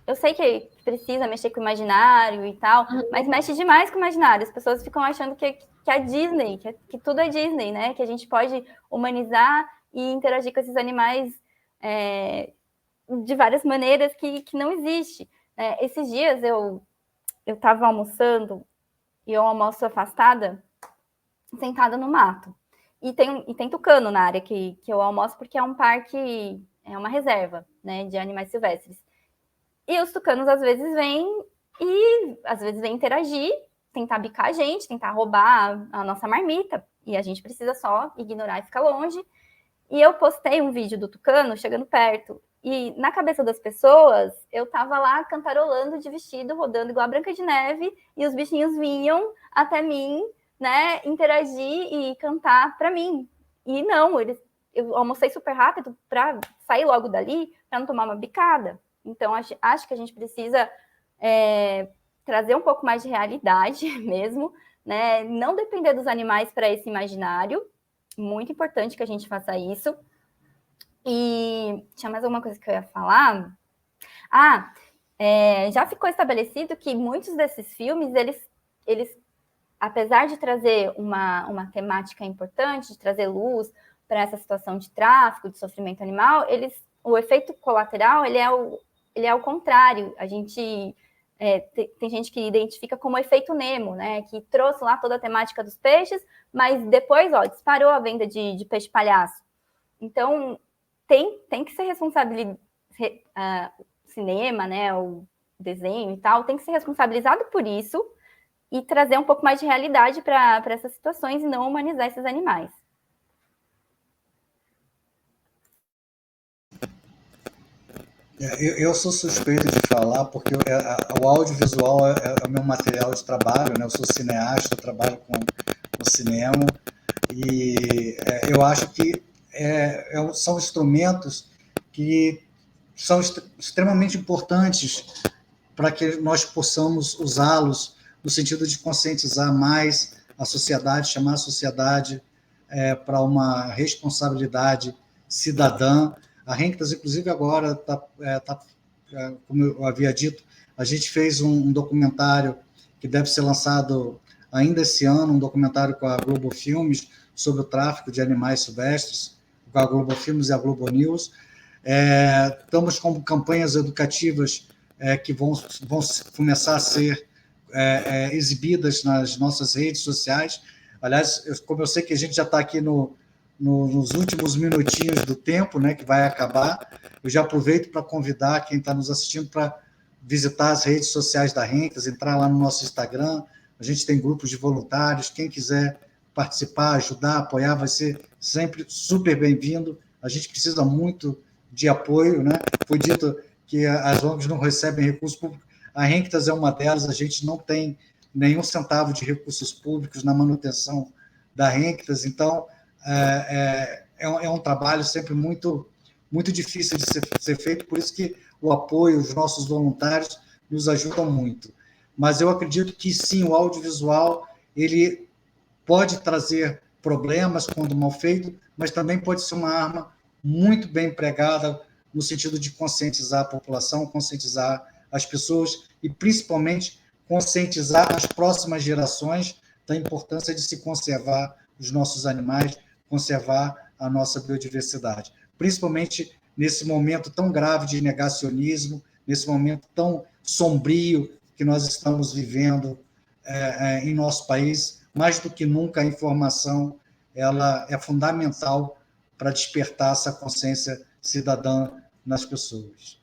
eu sei que precisa mexer com o imaginário e tal, mas mexe demais com o imaginário. As pessoas ficam achando que a Disney, que tudo é Disney, né? Que a gente pode humanizar e interagir com esses animais de várias maneiras que não existe. Esses dias eu estava almoçando e eu almoço afastada, sentada no mato. E tem tucano na área que eu almoço, porque é um parque, é uma reserva, né, de animais silvestres. E os tucanos às vezes vêm interagir, tentar bicar a gente, tentar roubar a nossa marmita. E a gente precisa só ignorar e ficar longe. E eu postei um vídeo do tucano chegando perto. E na cabeça das pessoas, eu tava lá cantarolando de vestido, rodando igual a Branca de Neve, e os bichinhos vinham até mim, né, interagir e cantar para mim. E não, eu almocei super rápido para sair logo dali, para não tomar uma bicada. Então, acho que a gente precisa trazer um pouco mais de realidade mesmo, né? Não depender dos animais para esse imaginário. Muito importante que a gente faça isso. E tinha mais alguma coisa que eu ia falar? Já ficou estabelecido que muitos desses filmes, eles apesar de trazer uma temática importante, de trazer luz para essa situação de tráfico, de sofrimento animal, o efeito colateral, ele é o contrário. A gente tem gente que identifica como efeito Nemo, né? Que trouxe lá toda a temática dos peixes, mas depois, disparou a venda de peixe palhaço. Então, tem que ser responsabilizado, o cinema, né? O desenho e tal, tem que ser responsabilizado por isso e trazer um pouco mais de realidade para essas situações e não humanizar esses animais. Eu sou suspeito de falar, porque o audiovisual é o meu material de trabalho, né? Eu sou cineasta, eu trabalho com cinema, e eu acho que são instrumentos que são extremamente importantes para que nós possamos usá-los no sentido de conscientizar mais a sociedade, chamar a sociedade para uma responsabilidade cidadã. A Renktas, inclusive, agora como eu havia dito, a gente fez um documentário que deve ser lançado ainda esse ano, um documentário com a Globo Filmes sobre o tráfico de animais silvestres, com a Globo Filmes e a Globo News. Estamos com campanhas educativas que vão começar a ser exibidas nas nossas redes sociais. Aliás, como eu sei que a gente já está aqui nos últimos minutinhos do tempo, né, que vai acabar, eu já aproveito para convidar quem está nos assistindo para visitar as redes sociais da Renktas, entrar lá no nosso Instagram. A gente tem grupos de voluntários, quem quiser participar, ajudar, apoiar, vai ser sempre super bem-vindo. A gente precisa muito de apoio, né? Foi dito que as ONGs não recebem recursos públicos. A Renktas é uma delas, a gente não tem nenhum centavo de recursos públicos na manutenção da Renktas, então é um trabalho sempre muito, muito difícil de ser feito, por isso que o apoio, os nossos voluntários nos ajudam muito. Mas eu acredito que, sim, o audiovisual ele pode trazer problemas quando mal feito, mas também pode ser uma arma muito bem empregada no sentido de conscientizar a população, conscientizar as pessoas e, principalmente, conscientizar as próximas gerações da importância de se conservar os nossos animais, conservar a nossa biodiversidade. Principalmente nesse momento tão grave de negacionismo, nesse momento tão sombrio que nós estamos vivendo em nosso país. Mais do que nunca, a informação ela é fundamental para despertar essa consciência cidadã nas pessoas.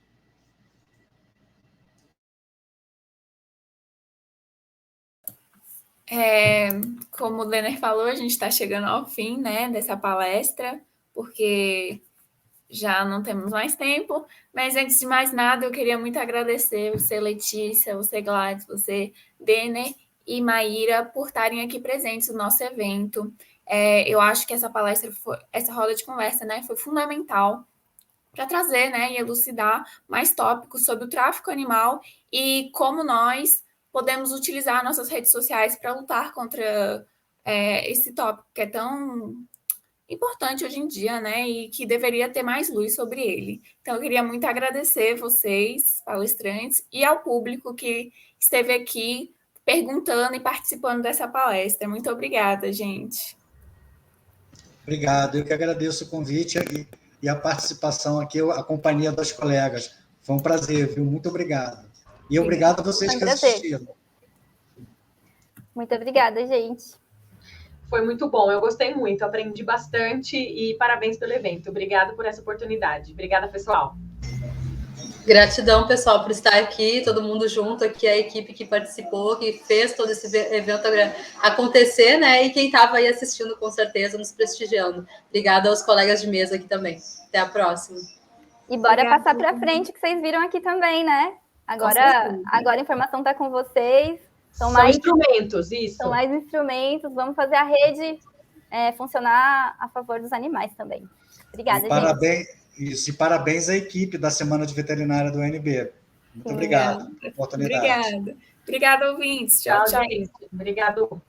Como o Denner falou, a gente está chegando ao fim, né, dessa palestra, porque já não temos mais tempo, mas antes de mais nada, eu queria muito agradecer você, Letícia, você, Gladys, você, Denner e Maíra, por estarem aqui presentes no nosso evento. Eu acho que essa palestra, essa roda de conversa, né, foi fundamental para trazer, né, e elucidar mais tópicos sobre o tráfico animal e como nós podemos utilizar nossas redes sociais para lutar contra esse tópico que é tão importante hoje em dia, né, e que deveria ter mais luz sobre ele. Então, eu queria muito agradecer vocês, palestrantes, e ao público que esteve aqui perguntando e participando dessa palestra. Muito obrigada, gente. Obrigado, eu que agradeço o convite e a participação aqui, a companhia das colegas. Foi um prazer, viu? Muito obrigado. E obrigado a vocês que assistiram. Muito obrigada, gente. Foi muito bom, eu gostei muito, aprendi bastante e parabéns pelo evento. Obrigada por essa oportunidade. Obrigada, pessoal. Gratidão, pessoal, por estar aqui, todo mundo junto aqui, a equipe que participou, que fez todo esse evento acontecer, né? E quem estava aí assistindo, com certeza, nos prestigiando. Obrigada aos colegas de mesa aqui também. Até a próxima. E bora passar para frente, que vocês viram aqui também, né? Agora a informação está com vocês. São mais instrumentos, isso. São mais instrumentos. Vamos fazer a rede funcionar a favor dos animais também. Obrigada, gente. E parabéns à equipe da Semana de Veterinária do UNB. Muito obrigado pela oportunidade. Obrigada, ouvintes. Tchau, tchau. Gente. Obrigado.